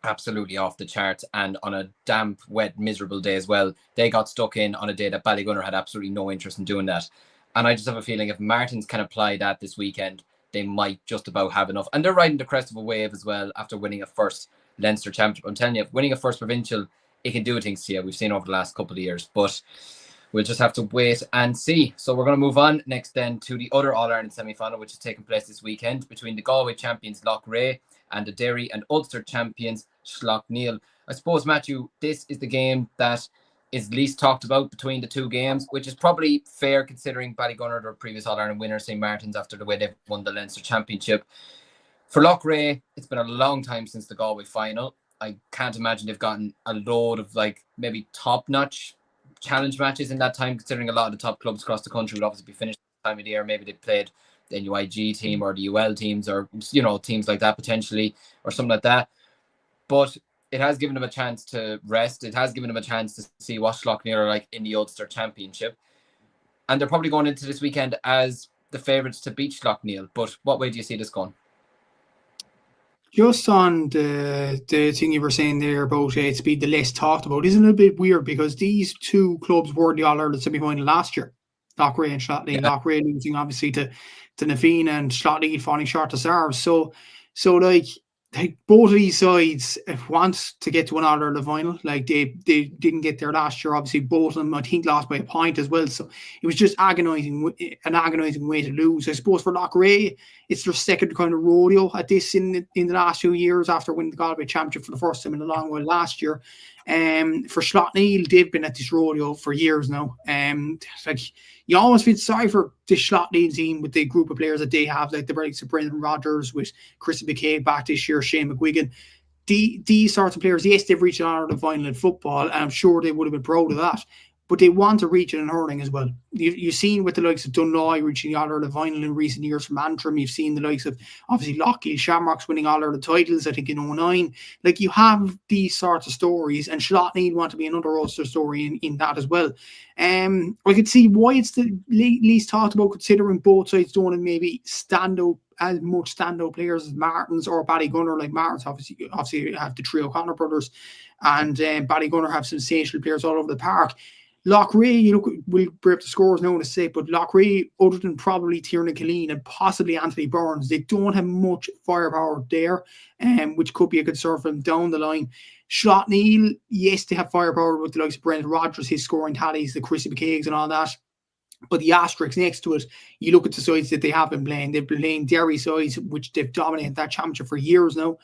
absolutely off the charts, and on a damp, wet, miserable day as well, they got stuck in on a day that Ballygunner had absolutely no interest in doing that. And I just have a feeling if Martins can apply that this weekend, they might just about have enough. And they're riding the crest of a wave as well after winning a first Leinster championship. I'm telling you, winning a first provincial, it can do things to you. We've seen over the last couple of years, but we'll just have to wait and see. So we're going to move on next then to the other All-Ireland semi-final, which is taking place this weekend between the Galway champions Loughrea and the Derry and Ulster champions Slaughtneil. I suppose, Matthew, this is the game that is least talked about between the two games, which is probably fair considering Ballygunner, their previous All-Ireland winner, St. Martin's, after the way they've won the Leinster Championship. For Loughrea, it's been a long time since the Galway final. I can't imagine they've gotten a load of maybe top-notch challenge matches in that time, considering a lot of the top clubs across the country would obviously be finished this time of the year. Maybe they played the NUIG team or the UL teams, or, you know, teams like that potentially, or something like that. But it has given them a chance to rest. It has given them a chance to see what Slaughtneil are like in the Ulster Championship. And they're probably going into this weekend as the favourites to beat Slaughtneil. But what way do you see this going? Just on the thing you were saying there about it's been the less talked about, isn't it a bit weird? Because these two clubs were in the All-Ireland semi-final last year, Loughrea and Slaughtneil. Yeah. Loughrea losing obviously to Nafina, and Slaughtneil falling short of Sarves. So like both of these sides want to get to an All-Ireland final. Like they didn't get there last year. Obviously, both of them, I think, lost by a point as well. So it was just an agonising way to lose. I suppose for Loughrea, it's their second kind of rodeo at this in the last 2 years after winning the Galway Championship for the first time in a long while last year. For Slaughtneil, they've been at this rodeo for years now. Like, you almost feel sorry for the Slaughtneil team with the group of players that they have, like the likes of Brendan Rodgers, with Chris McKay back this year, Shane McGuigan. These sorts of players, yes, they've reached an All-Ireland final in football, and I'm sure they would have been proud of that. But they want to reach it in hurling as well. You've seen with the likes of Dunloy reaching the All-Ireland final in recent years from Antrim. You've seen the likes of, obviously, Lockheed Shamrocks winning All-Ireland titles, I think, in 2009. Like, you have these sorts of stories, and Slaughtneil want to be another Ulster story in that as well. I could see why it's the least talked about, considering both sides don't have maybe as much standout players as Martins or Ballygunner. Like, Martins obviously have the trio Connor brothers, and Ballygunner have sensational players all over the park. Loughrea, we'll break the scores now in a sec, but Loughrea, other than probably Tiernan Cúilín and possibly Anthony Burns, they don't have much firepower there, which could be a concern for them down the line. Slaughtneil, yes, they have firepower with the likes of Brendan Rodgers, his scoring tallies, the Chrissy McKaigs and all that. But the asterisk next to it, you look at the sides that they have been playing. They've been playing Derry sides, which they've dominated that championship for years now.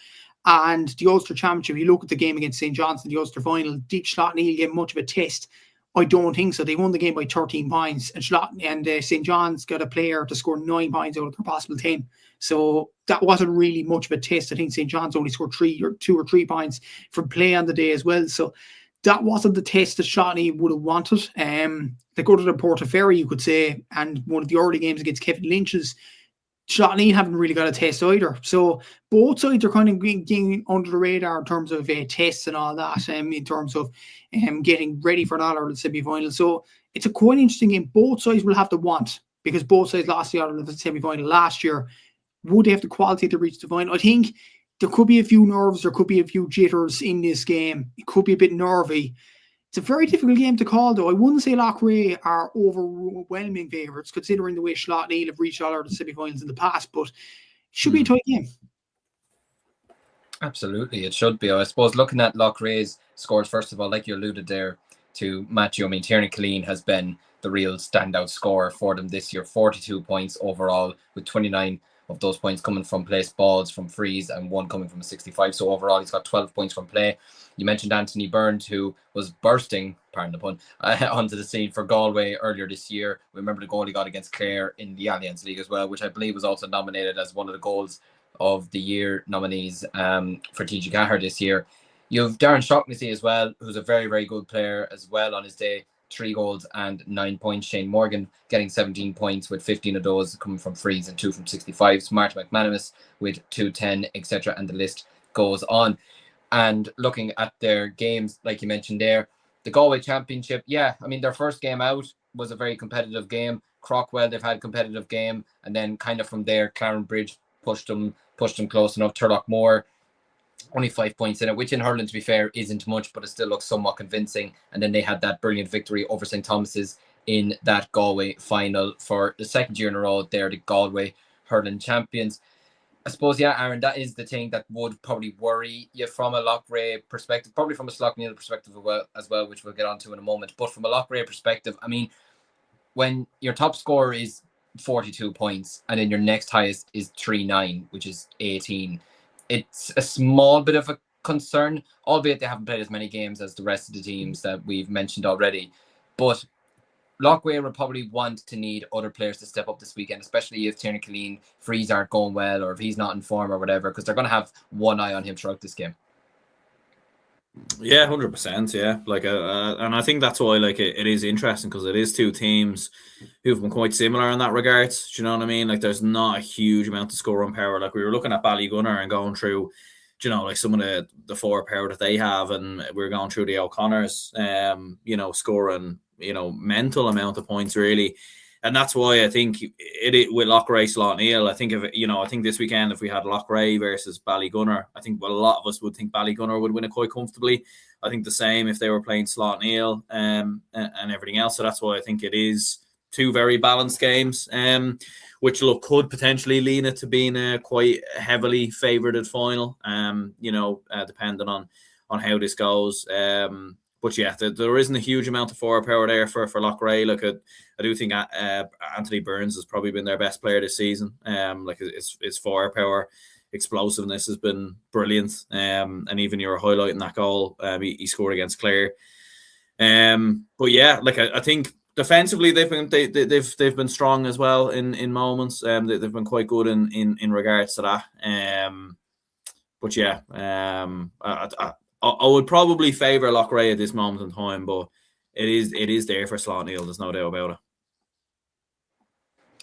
And the Ulster Championship, you look at the game against St. John's in the Ulster final, did Slaughtneil get much of a test? I don't think so. They won the game by 13 points, and St. John's got a player to score 9 points out of their possible 10. So that wasn't really much of a test. I think St. John's only scored 2 or 3 points from play on the day as well. So that wasn't the test that Slaughtneil would have wanted. They go to the Portaferry, you could say, and one of the early games against Kevin Lynch's, Slaughtneil haven't really got a test either. So both sides are kind of getting under the radar in terms of tests and all that, in terms of getting ready for that or the semi-final. So it's a quite interesting game. Both sides will have to want, because both sides lost the Ireland at the semi-final last year. Would they have the quality to reach the final? I think there could be a few nerves, there could be a few jitters in this game. It could be a bit nervy. It's a very difficult game to call, though. I wouldn't say Loughrea are overwhelming favourites, considering the way Slaughtneil have reached all of the semi-finals in the past, but it should be a tight game. Absolutely, it should be. I suppose looking at Loughrea's scores, first of all, like you alluded there to, Matthew, I mean, Tiernan Cúilín has been the real standout scorer for them this year. 42 points overall, with 29 of those points coming from placed balls, from frees, and 1 coming from a 65. So overall, he's got 12 points from play. You mentioned Anthony Burns, who was bursting, pardon the pun, onto the scene for Galway earlier this year. Remember the goal he got against Clare in the Alliance League as well, which I believe was also nominated as one of the goals of the year nominees for TG Gahar this year. You have Darren Shaughnessy as well, who's a very, very good player as well on his day. 3 goals and 9 points. Shane Morgan getting 17 points, with 15 of those coming from frees and 2 from 65s. Martin McManus with 210, etc. And the list goes on. And looking at their games, like you mentioned there, the Galway Championship, yeah, I mean, their first game out was a very competitive game. Crockwell, they've had a competitive game. And then kind of from there, Clarenbridge pushed them close enough. Turlockmore, only 5 points in it, which in hurling, to be fair, isn't much, but it still looks somewhat convincing. And then they had that brilliant victory over St. Thomas's in that Galway final for the second year in a row. They're the Galway hurling champions. I suppose, yeah, Aaron, that is the thing that would probably worry you from a Loughrea perspective, probably from a Slaughtneil perspective as well, which we'll get onto in a moment. But from a Loughrea perspective, I mean, when your top scorer is 42 points and then your next highest is 3-9, which is 18, it's a small bit of a concern, albeit they haven't played as many games as the rest of the teams that we've mentioned already. But Loughrea will probably want to need other players to step up this weekend, especially if Tiernan Cúilín frees aren't going well, or if he's not in form or whatever, because they're going to have one eye on him throughout this game. Yeah, 100%. Yeah, and I think that's why it is interesting, because it is two teams who've been quite similar in that regard. Do you know what I mean? Like, there's not a huge amount of scoring power. Like, we were looking at Ballygunner and going through, you know, like some of the forward power that they have, and we were going through the O'Connors, you know, scoring, you know, mental amount of points really. And that's why I think it with Loughrea Slaughtneil, I think I think this weekend, if we had Loughrea versus Ballygunner, I think a lot of us would think Ballygunner would win it quite comfortably. I think the same if they were playing Slaughtneil and everything else. So that's why I think it is two very balanced games, which could potentially lean it to being a quite heavily favoured final. You know, depending on how this goes. But yeah, there isn't a huge amount of forward power there for Loughrea. Like, I do think Anthony Burns has probably been their best player this season. Like, his forward power, explosiveness has been brilliant. And even you were highlighting that goal he scored against Clare. But yeah, like, I think defensively they've been strong as well in moments. They've been quite good in regards to that. But yeah, I would probably favour Loughrea at this moment in time, but it is there for Slaughtneil. There's no doubt about it.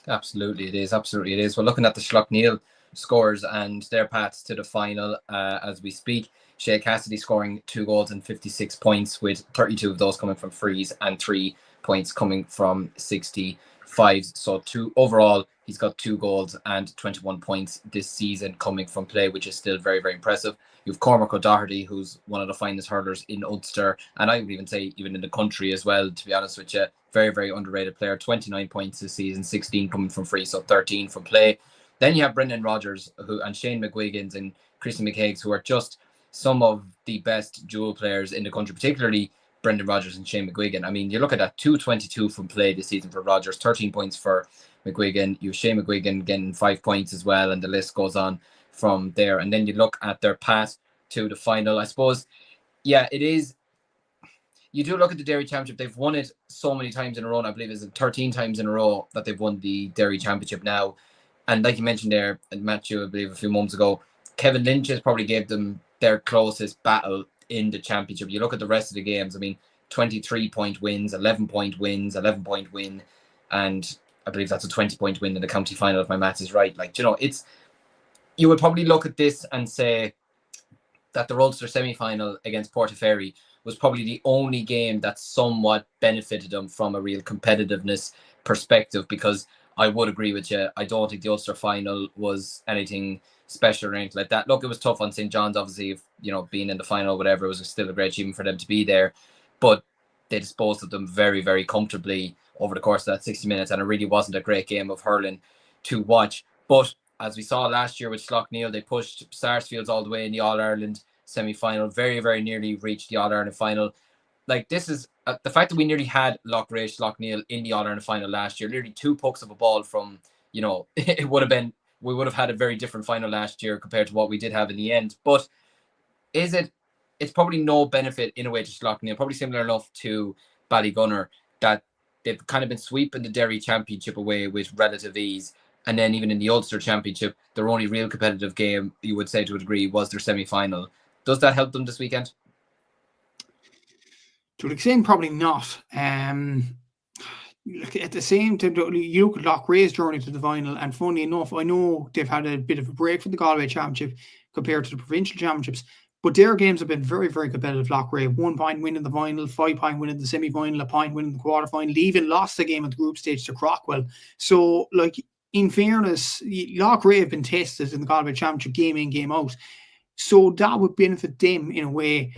Absolutely, it is. Absolutely, it is. We're looking at the Slaughtneil scores and their paths to the final as we speak. Shea Cassidy scoring 2 goals and 56 points, with 32 of those coming from frees and 3 points coming from 65s. So overall, he's got 2 goals and 21 points this season coming from play, which is still very, very impressive. You've Cormac O'Doherty, who's one of the finest hurlers in Ulster, and I would even say even in the country as well, to be honest with you. Very, very underrated player. 29 points this season, 16 coming from free, so 13 from play. Then you have Brendan Rodgers and Shane McGuiggins and Christy McHiggs, who are just some of the best dual players in the country, particularly Brendan Rodgers and Shane McGuigan. I mean, you look at that, 222 from play this season for Rodgers, 13 points for McGuigan. You have Shane McGuigan getting 5 points as well, and the list goes on from there. And then you look at their path to the final. I suppose, yeah, it is. You do look at the Derry Championship. They've won it so many times in a row. I believe it's 13 times in a row that they've won the Derry Championship now. And like you mentioned there, Matthew, I believe a few moments ago, Kevin Lynch has probably gave them their closest battle in the championship. You look at the rest of the games, I mean, 23-point wins, 11-point wins, 11-point win, and I believe that's a 20-point win in the county final, if my maths is right. Like, you would probably look at this and say that the Ulster semi-final against Portaferry was probably the only game that somewhat benefited them from a real competitiveness perspective, because I would agree with you. I don't think the Ulster final was anything special or anything like that. Look, it was tough on St. John's, obviously, if, being in the final, whatever, it was still a great achievement for them to be there. But they disposed of them very, very comfortably over the course of that 60 minutes, and it really wasn't a great game of hurling to watch. But as we saw last year with Slaughtneil, they pushed Sarsfields all the way in the All-Ireland semi-final, very, very nearly reached the All-Ireland final. Like, this is the fact that we nearly had Loughrea, Slaughtneil in the All-Ireland final last year, literally 2 pucks of a ball from, we would have had a very different final last year compared to what we did have in the end. But it's probably no benefit in a way to Slaughtneil, probably similar enough to Ballygunner, that they've kind of been sweeping the Derry Championship away with relative ease. And then even in the Ulster Championship, their only real competitive game, you would say to a degree, was their semi-final. Does that help them this weekend? To an extent, probably not. At the same time, you look at Loughrea's journey to the final, and funny enough, I know they've had a bit of a break from the Galway Championship compared to the provincial championships, but their games have been very, very competitive. Loughrea, 1 point win in the final, 5 point win in the semi-final, a point win in the quarter-final, even lost the game at the group stage to Crockwell. So, in fairness, Loughrea have been tested in the Galway Championship game in, game out. So that would benefit them in a way.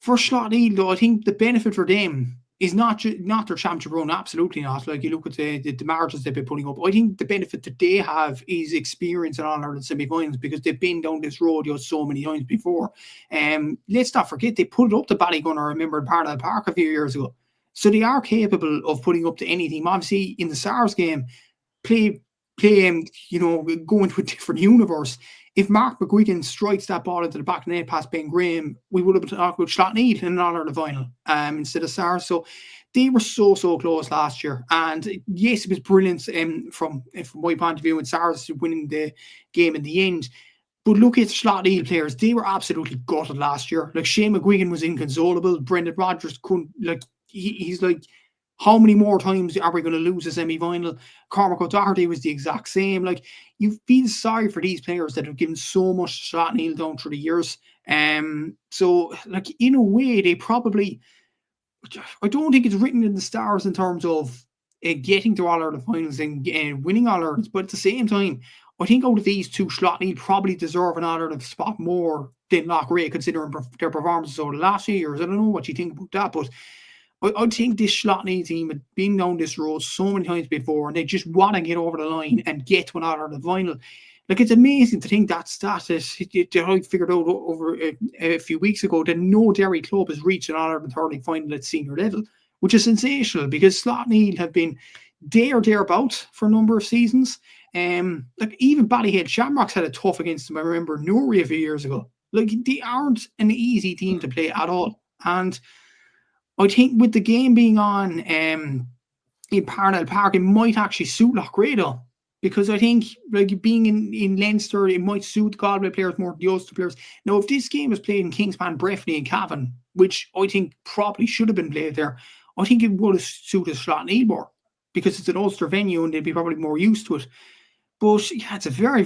For Slaughtneil, though, I think the benefit for them is not their championship run, absolutely not. Like, you look at the margins they've been putting up. I think the benefit that they have is experience in All-Ireland semi-finals, because they've been down this road so many times before. Let's not forget, they put it up to Ballygunner, I remember, in Parnell Park a few years ago. So they are capable of putting up to anything. Obviously, in the SARS game, play go into a different universe. If Mark McGuigan strikes that ball into the back of the net past Ben Graham, we would have been talking about Slaughtneil in an All-Ireland final instead of SARS. So they were so close last year. And yes, it was brilliant from my point of view, and SARS winning the game in the end. But look at Slaughtneil players, they were absolutely gutted last year. Like, Shane McGuigan was inconsolable. Brendan Rodgers couldn't, he's like, how many more times are we going to lose a semi-final? Cormac O'Doherty was the exact same. Like, you feel sorry for these players that have given so much to Slaughtneil down through the years. So, in a way, they probably... I don't think it's written in the stars in terms of getting to All-Ireland finals and winning All-Irelands, but at the same time, I think out of these two, Slaughtneil probably deserve an All-Ireland spot more than Loughrea, considering their performances over the last few years. I don't know what you think about that, but I think this Slaughtneil team had been down this road so many times before, and they just want to get over the line and get to an All-Ireland final. Like, it's amazing to think that I figured out over a few weeks ago that no Derry club has reached an All-Ireland hurling final at senior level, which is sensational, because Slaughtneil have been thereabouts for a number of seasons. Even Ballyhead Shamrocks had a tough against them. I remember Loughrea a few years ago. Like, they aren't an easy team to play at all. And I think with the game being on in Parnell Park, it might actually suit Loughrea though, because I think being in Leinster, it might suit Galway players more than the Ulster players. Now, if this game was played in Kingspan, Breffni and Cavan, which I think probably should have been played there, I think it would have suited Slaughtneil more, because it's an Ulster venue and they'd be probably more used to it. But yeah, it's a very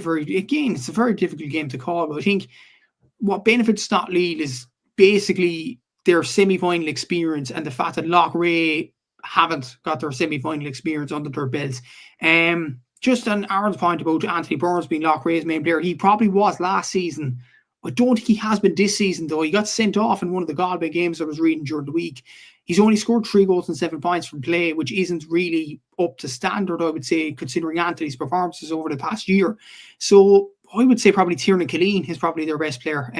difficult game to call. But I think what benefits Slaughtneil is basically their semi-final experience, and the fact that Loughrea haven't got their semi-final experience under their belts. Just on Aaron's point about Anthony Burns being Loughrea's main player, he probably was last season. I don't think he has been this season, though. He got sent off in one of the Galway games I was reading during the week. He's only scored 3 goals and 7 points from play, which isn't really up to standard, I would say, considering Anthony's performances over the past year. So I would say probably Tiernan Cúilín is probably their best player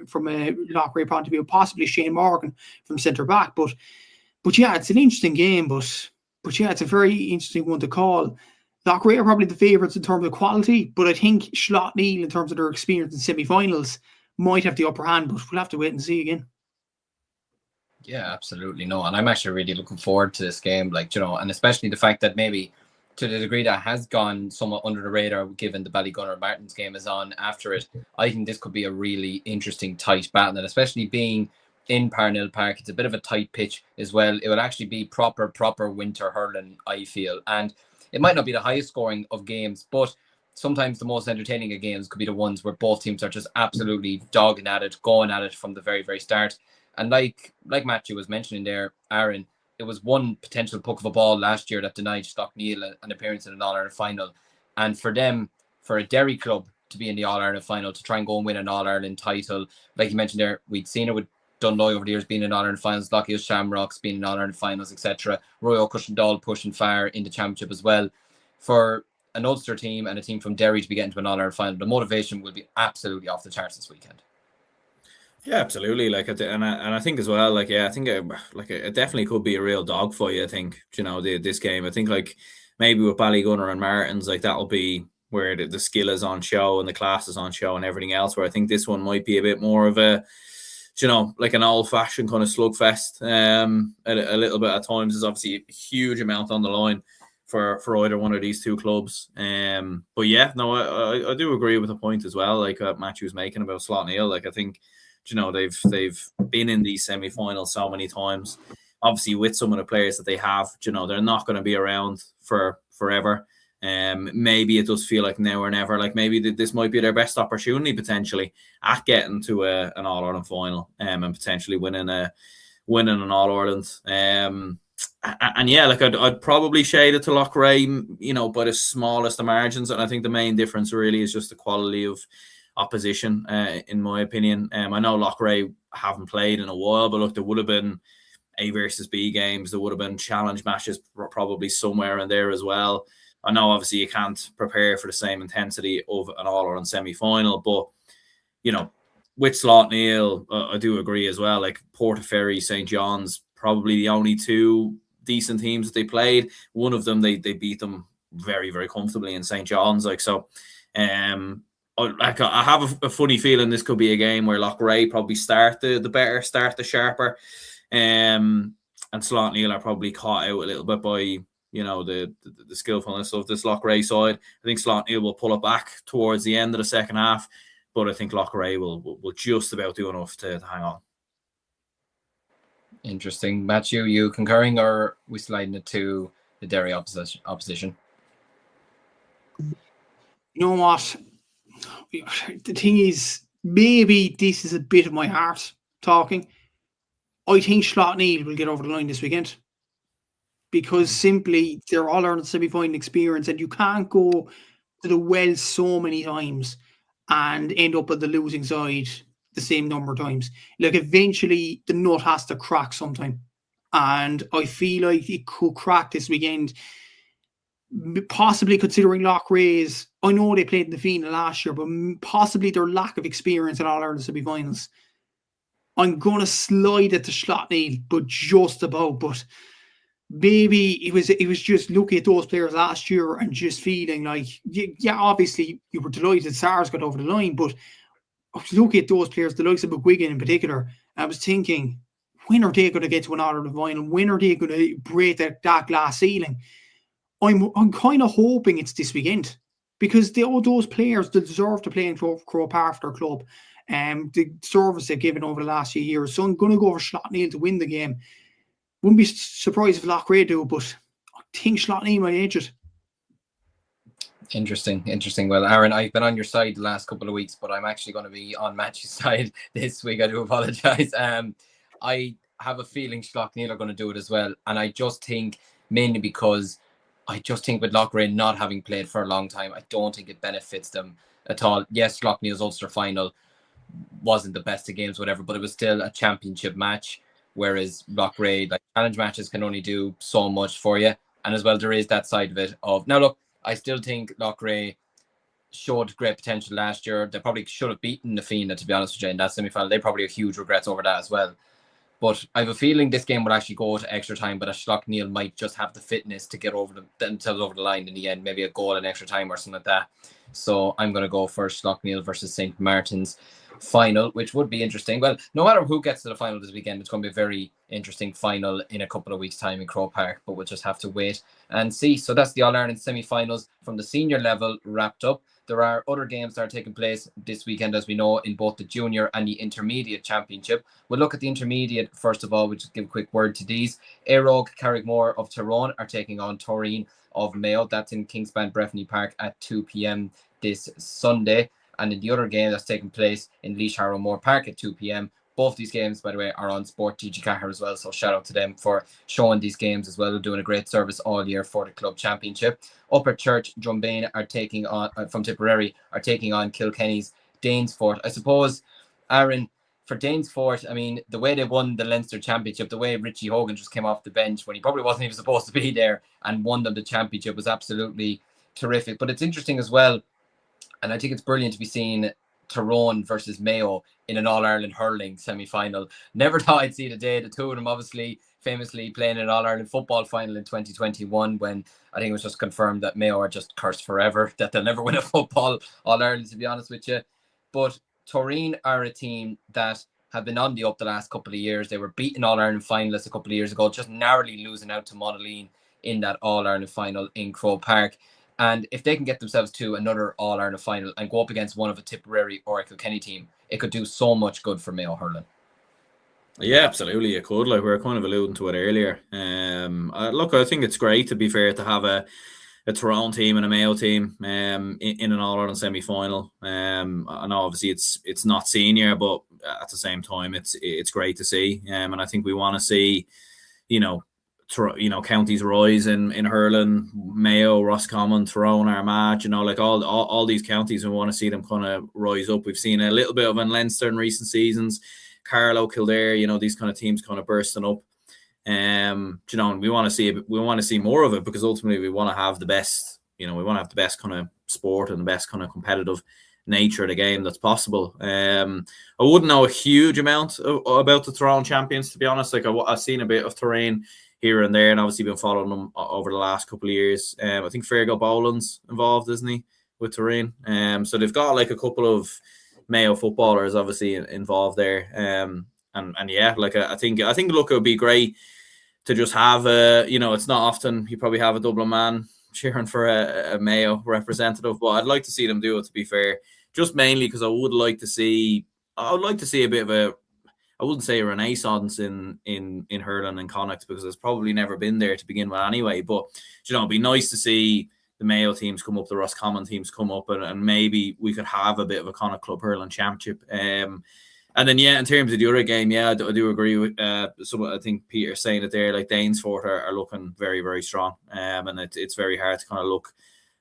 from a Loughrea point of view, possibly Shane Morgan from centre-back. But yeah, it's an interesting game, but yeah, it's a very interesting one to call. Loughrea are probably the favourites in terms of quality, but I think Slaughtneil, in terms of their experience in semi-finals, might have the upper hand, but we'll have to wait and see again. Yeah, absolutely. No, and I'm actually really looking forward to this game, and especially the fact that maybe to the degree that has gone somewhat under the radar, given the Ballygunner Martins game is on after it, I think this could be a really interesting, tight battle, and especially being in Parnell Park, it's a bit of a tight pitch as well. It will actually be proper winter hurling, I feel, and it might not be the highest scoring of games, but sometimes the most entertaining of games could be the ones where both teams are just absolutely dogging at it, going at it from the very, very start. And like Matthew was mentioning there, Aaron, it was one potential puck of a ball last year that denied Slaughtneil an appearance in an All-Ireland final. And for them, for a Derry club to be in the All-Ireland final, to try and go and win an All-Ireland title, like you mentioned there, we'd seen it with Dundee over the years being in All-Ireland finals, Lockheed Shamrocks being in All-Ireland finals, etc. Royal Cushendall pushing far in the championship as well. For an Ulster team and a team from Derry to be getting to an All-Ireland final, the motivation will be absolutely off the charts this weekend. Yeah, absolutely. Like, and I think as well, like, yeah, I think it definitely could be a real dogfight. I think, you know, this game. I think like maybe with Ballygunner and Martins, like that'll be where the skill is on show and the class is on show and everything else. Where I think this one might be a bit more of a, you know, like an old-fashioned kind of slugfest. A little bit at times. There's obviously a huge amount on the line for either one of these two clubs. But yeah, no, I do agree with the point as well. Like Matthew was making about Slaughtneil. Like I think, you know, they've been in these semi-finals so many times. Obviously, with some of the players that they have, you know, they're not going to be around for forever. Maybe it does feel like now or never. Like maybe this might be their best opportunity potentially at getting to an All-Ireland final and potentially winning an All-Ireland. And yeah, like I'd probably shade it to Loughrea, you know, by the smallest of margins. And I think the main difference really is just the quality of opposition, in my opinion. I know Loughrea haven't played in a while, but look, there would have been A versus B games. There would have been challenge matches probably somewhere in there as well. I know obviously you can't prepare for the same intensity of an All-Ireland semi-final, but, you know, with Slaughtneil, I do agree as well. Like Portaferry, St. John's, probably the only two decent teams that they played. One of them, they beat them very, very comfortably in St. John's. Like, so, I have a funny feeling this could be a game where Loughrea probably start the better, start the sharper, and Slaughtneil are probably caught out a little bit by, you know, the skillfulness of this Loughrea side. I think Slaughtneil will pull it back towards the end of the second half, but I think Loughrea will just about do enough to hang on. Interesting. Matthew, you concurring or we sliding it to the Derry opposition? You know what? The thing is, maybe this is a bit of my heart talking. I think Slaughtneil will get over the line this weekend because simply they're all Ireland semi-final experience, and you can't go to the well so many times and end up at the losing side the same number of times. Like eventually the nut has to crack sometime, and I feel like it could crack this weekend. Possibly considering Loughrea's, I know they played in the final last year, but possibly their lack of experience in All-Ireland semi-finals. I'm going to slide it to Slaughtneil, but just about. But maybe it was just looking at those players last year and just feeling like, yeah, obviously you were delighted SARS got over the line, but I was looking at those players, the likes of McGuigan in particular, and I was thinking, when are they going to get to an All-Ireland final? When are they going to break that glass ceiling? I'm kind of hoping it's this weekend because those players deserve to play in Croke Park for their club. The service they've given over the last few years. So I'm going to go for Slaughtneil to win the game. Wouldn't be surprised if Loughrea do, but I think Slaughtneil might edge it. Interesting. Well, Aaron, I've been on your side the last couple of weeks, but I'm actually going to be on Matthew's side this week. I do apologise. I have a feeling Slaughtneil are going to do it as well. And I just think, mainly because I just think with Loughrea not having played for a long time, I don't think it benefits them at all. Yes, Slaughtneil's Ulster final wasn't the best of games, whatever, but it was still a championship match, whereas Loughrea, like challenge matches can only do so much for you. And as well, there is that side of it of, now look, I still think Loughrea showed great potential last year. They probably should have beaten the Fianna, to be honest with you, in that semi-final. They probably have huge regrets over that as well. But I have a feeling this game will actually go to extra time, but Slaughtneil might just have the fitness to get themselves over the line in the end, maybe a goal in extra time or something like that. So I'm going to go for Slaughtneil versus St. Martin's. final, which would be interesting. Well, no matter who gets to the final this weekend, it's going to be a very interesting final in a couple of weeks' time in Croke Park, but we'll just have to wait and see. So that's the All-Ireland semi-finals from the senior level wrapped up. There are other games that are taking place this weekend, as we know, in both the junior and the intermediate championship. We'll look at the intermediate first of all. We'll just give a quick word to these. Éireog Carrickmore of Tyrone are taking on Toreen of Mayo. That's in Kingspan Breffni Park at 2 p.m. this Sunday. And in the other game that's taking place in Laois Harrow Park at 2 p.m. Both these games, by the way, are on Sport TG Cahir as well. So shout out to them for showing these games as well. They're doing a great service all year for the club championship. Upper Church Drumbain are taking on, from Tipperary, are taking on Kilkenny's Danesfort. I suppose, Aaron, for Danesfort, I mean, the way they won the Leinster Championship, the way Richie Hogan just came off the bench when he probably wasn't even supposed to be there and won them the championship was absolutely terrific. But it's interesting as well, and I think it's brilliant to be seeing Tyrone versus Mayo in an All-Ireland hurling semi-final. Never thought I'd see the day. The two of them obviously famously playing an All-Ireland football final in 2021 when I think it was just confirmed that Mayo are just cursed forever, that they'll never win a football All-Ireland, to be honest with you. But Toreen are a team that have been on the up the last couple of years. They were beaten All-Ireland finalists a couple of years ago, just narrowly losing out to Monaghan in that All-Ireland final in Croke Park. And if they can get themselves to another All-Ireland final and go up against one of a Tipperary or a Kilkenny team, it could do so much good for Mayo hurling. Yeah, absolutely, it could. Like we were kind of alluding to it earlier. Look, I think it's great, to be fair, to have a Tyrone team and a Mayo team in an All-Ireland semi-final. I know obviously it's not senior, but at the same time, it's great to see. And I think we want to see, counties rise in hurling. Mayo, Roscommon, Tyrone, Armagh, like all these counties, we want to see them kind of rise up. We've seen a little bit of in Leinster in recent seasons, Carlow, Kildare, these kind of teams kind of bursting up. And we want to see more of it, because ultimately we want to have the best, we want to have the best kind of sport and the best kind of competitive nature of the game that's possible. I wouldn't know a huge amount about the Tyrone champions, to be honest. Like I've seen a bit of terrain here and there, and obviously been following them over the last couple of years. I think Fergal Boland's involved, isn't he, with terrain? So they've got like a couple of Mayo footballers obviously involved there. And yeah, like I think look, it would be great to just have it's not often you probably have a Dublin man cheering for a Mayo representative, but I'd like to see them do it, to be fair, just mainly because I would like to see a bit of a, I wouldn't say a renaissance in hurling and Connacht, because it's probably never been there to begin with anyway. But it'd be nice to see the Mayo teams come up, the Roscommon teams come up, and maybe we could have a bit of a Connacht Club hurling championship. And then in terms of the other game, I do agree with I think Peter saying it there. Like Danesfort are looking very, very strong, and it's very hard to kind of look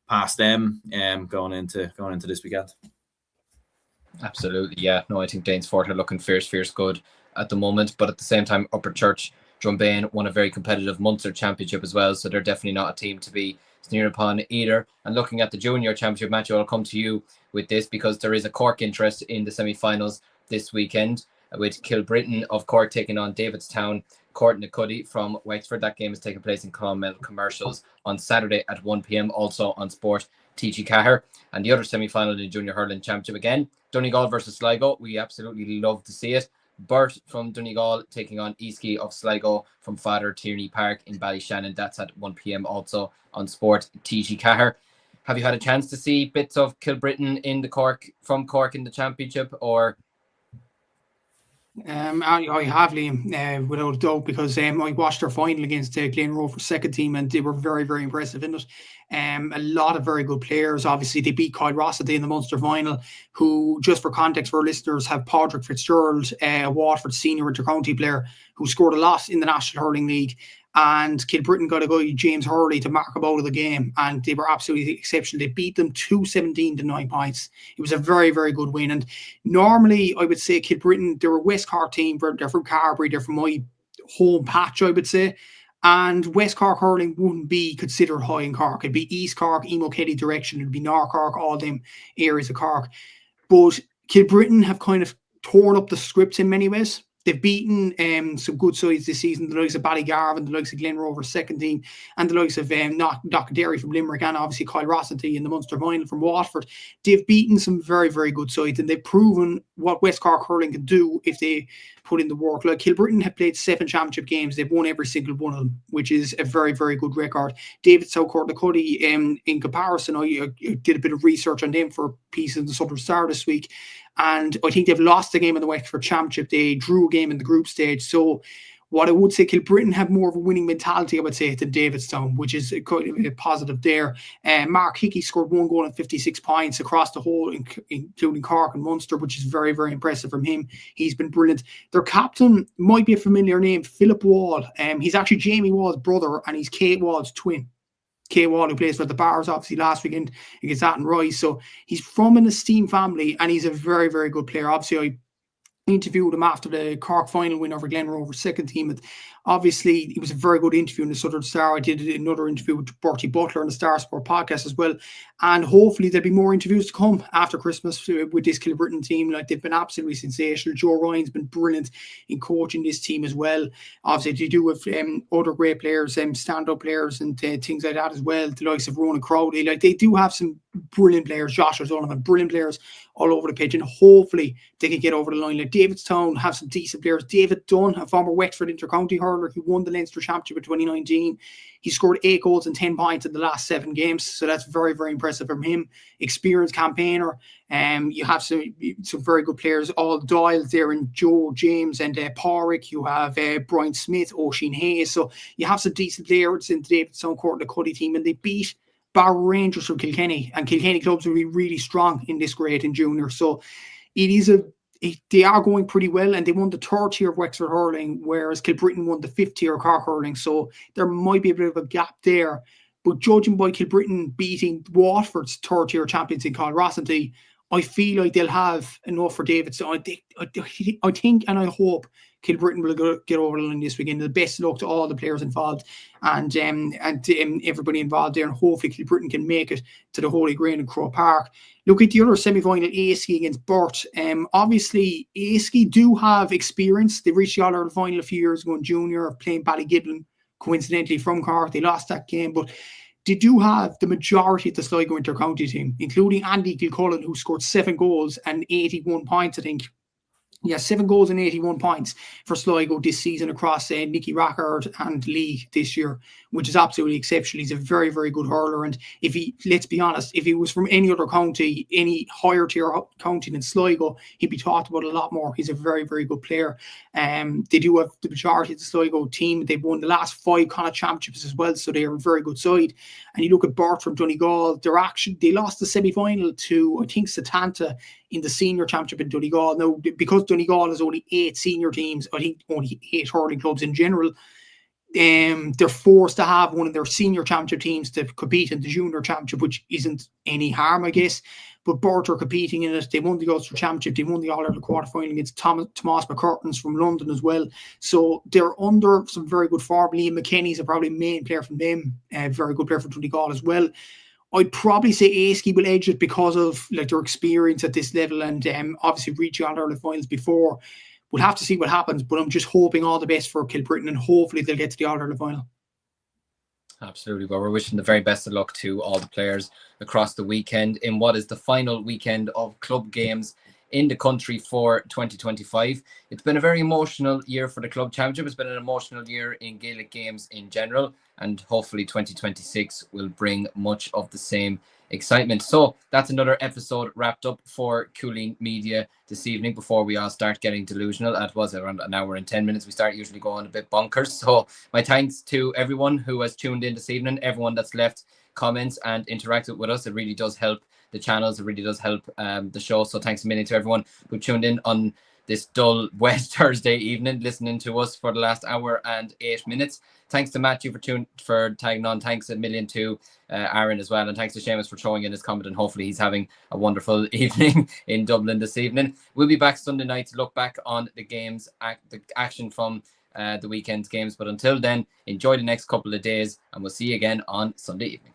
past them going into this weekend. Absolutely, yeah. No, I think Danesfort are looking fierce good at the moment. But at the same time, Upper Church Drumbain won a very competitive Munster championship as well. So they're definitely not a team to be sneered upon either. And looking at the junior championship, Matthew, I'll come to you with this, because there is a Cork interest in the semi-finals this weekend, with Kilbrittain of Cork taking on Davidstown Court Cuddy from Wexford. That game is taking place in Clonmel Commercials on Saturday at 1 p.m, also on Sport TG Cahir. And the other semi-final in the Junior Hurling Championship, again, Donegal versus Sligo. We absolutely love to see it. Burt from Donegal taking on Eastkey of Sligo from Father Tierney Park in Ballyshannon. That's at 1 p.m, also on Sport TG Cahir. Have you had a chance to see bits of Kilbrittain in Cork in the championship, or? I have, Liam, without a doubt, because I watched their final against Glen Rover's second team, and they were very, very impressive in it. A lot of very good players. Obviously, they beat Kyle Rossity in the Munster final, who, just for context for our listeners, have Padraig Fitzgerald, a Waterford senior intercounty player who scored a lot in the National Hurling League. And Kilbrittain got a guy, James Hurley, to mark him out of the game, and they were absolutely exceptional. They beat them 217 to 9 points. It was a very, very good win. And normally, I would say Kilbrittain, they're a West Cork team. They're from Carbery. They're from my home patch, I would say. And West Cork hurling wouldn't be considered high in Cork. It'd be East Cork, Emo Kelly direction. It'd be North Cork, all them areas of Cork. But Kilbrittain have kind of torn up the scripts in many ways. They've beaten some good sides this season, the likes of Ballygunner, the likes of Glen Rovers second team, and the likes of Knockderry from Limerick, and obviously Kyle Rossity in the Munster final from Waterford. They've beaten some very, very good sides, and they've proven what West Cork hurling can do if they put in the work. Like Kilbrittain have played 7 championship games. They've won every single one of them, which is a very, very good record. David Courtney, in comparison, I did a bit of research on them for a piece in the Southern Star this week, and I think they've lost the game in the Wexford Championship. They drew a game in the group stage. So what I would say, Kilbrittain have more of a winning mentality, I would say, than Davidstown, which is quite a positive there. Mark Hickey scored 1 goal and 56 points across the whole, including Cork and Munster, which is very, very impressive from him. He's been brilliant. Their captain might be a familiar name, Philip Wall. He's actually Jamie Wall's brother, and he's Kate Wall's twin. Kay Wall, who plays for the Bars, obviously, last weekend against Atton Rice. So he's from an esteemed family, and he's a very, very good player. Obviously, I interviewed him after the Cork final win over Glen Rovers second team. And obviously, it was a very good interview in the Southern Star. I did another interview with Bertie Butler on the Star Sport podcast as well. And hopefully there'll be more interviews to come after Christmas with this Kilbrittain team. Like, they've been absolutely sensational. Joe Ryan's been brilliant in coaching this team as well. Obviously, they do have other great players, stand-up players and things like that as well. The likes of Ronan Crowley. Like, they do have some brilliant players. Josh O'Donovan, brilliant players all over the pitch. And hopefully they can get over the line. Like Davidstown have some decent players. David Dunn, a former Wexford inter-county hurler who won the Leinster Championship in 2019. He scored 8 goals and 10 points in the last 7 games. So that's very, very impressive from him. Experienced campaigner. You have some very good players. All Doyle's there, and Joe James and Porrick. You have Brian Smith, Oisin Hayes. So you have some decent players in the Davidstown Court and the Cuddy team, and they beat Barrow Rangers from Kilkenny, and Kilkenny clubs will be really strong in this grade in junior. So they are going pretty well, and they won the 3rd tier of Wexford Hurling, whereas Kilbrittain won the 5th tier of Cork Hurling. So there might be a bit of a gap there. But judging by Kilbrittain beating Waterford's 3rd tier champions in Kyle Rossity, I feel like they'll have enough for David. So I think and I hope Kilbrittain will get over the line this weekend. The best of luck to all the players involved and everybody involved there. And hopefully Kilbrittain can make it to the Holy Grail in Croke Park. Look at the other semi-final, Aiski against Burt. Obviously, Aiski do have experience. They reached the All-Ireland final a few years ago in junior, playing Ballygunner, coincidentally from Cork. They lost that game, but they do have the majority of the Sligo inter-county team, including Andy Kilcullen, who scored 7 goals and 81 points, I think. Yeah, 7 goals and 81 points for Sligo this season across Nicky Rackard and Lee this year, which is absolutely exceptional. He's a very, very good hurler. And let's be honest, if he was from any other county, any higher tier county than Sligo, he'd be talked about a lot more. He's a very, very good player. They do have the majority of the Sligo team. They've won the last 5 Connacht championships as well, so they're a very good side. And you look at Burt from Donegal, they lost the semi-final to, I think, Setanta in the senior championship in Donegal. Now, because Donegal has only 8 senior teams, I think only 8 hurling clubs in general, they're forced to have one of their senior championship teams to compete in the junior championship, which isn't any harm, I guess. But Burt are competing in it. They won the Ulster Championship. They won the All-Ireland quarterfinal against Thomas McCurtains from London as well. So they're under some very good form. Liam McKenny's a probably main player from them, a very good player from Donegal as well. I'd probably say Aiski will edge it because of like their experience at this level and obviously reaching All-Ireland finals before. We'll have to see what happens, but I'm just hoping all the best for Kilbrittain and hopefully they'll get to the All-Ireland final. Absolutely. Well, we're wishing the very best of luck to all the players across the weekend in what is the final weekend of club games in the country for 2025. It's been a very emotional year for the club championship. It's been an emotional year in Gaelic games in general, and hopefully 2026 will bring much of the same excitement. So that's another episode wrapped up for Cúilín Media this evening before we all start getting delusional. That was around an hour and 10 minutes. We start usually going a bit bonkers. So my thanks to everyone who has tuned in this evening, everyone that's left comments and interacted with us. It really does help the channels. It really does help the show. So thanks a million to everyone who tuned in on this dull, wet Thursday evening, listening to us for the last hour and 8 minutes. Thanks to Matthew for tagging on. Thanks a million to Aaron as well. And thanks to Seamus for throwing in his comment. And hopefully he's having a wonderful evening in Dublin this evening. We'll be back Sunday night to look back on the games, the action from the weekend's games. But until then, enjoy the next couple of days and we'll see you again on Sunday evening.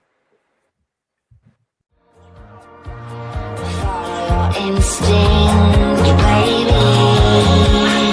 Instinct, baby.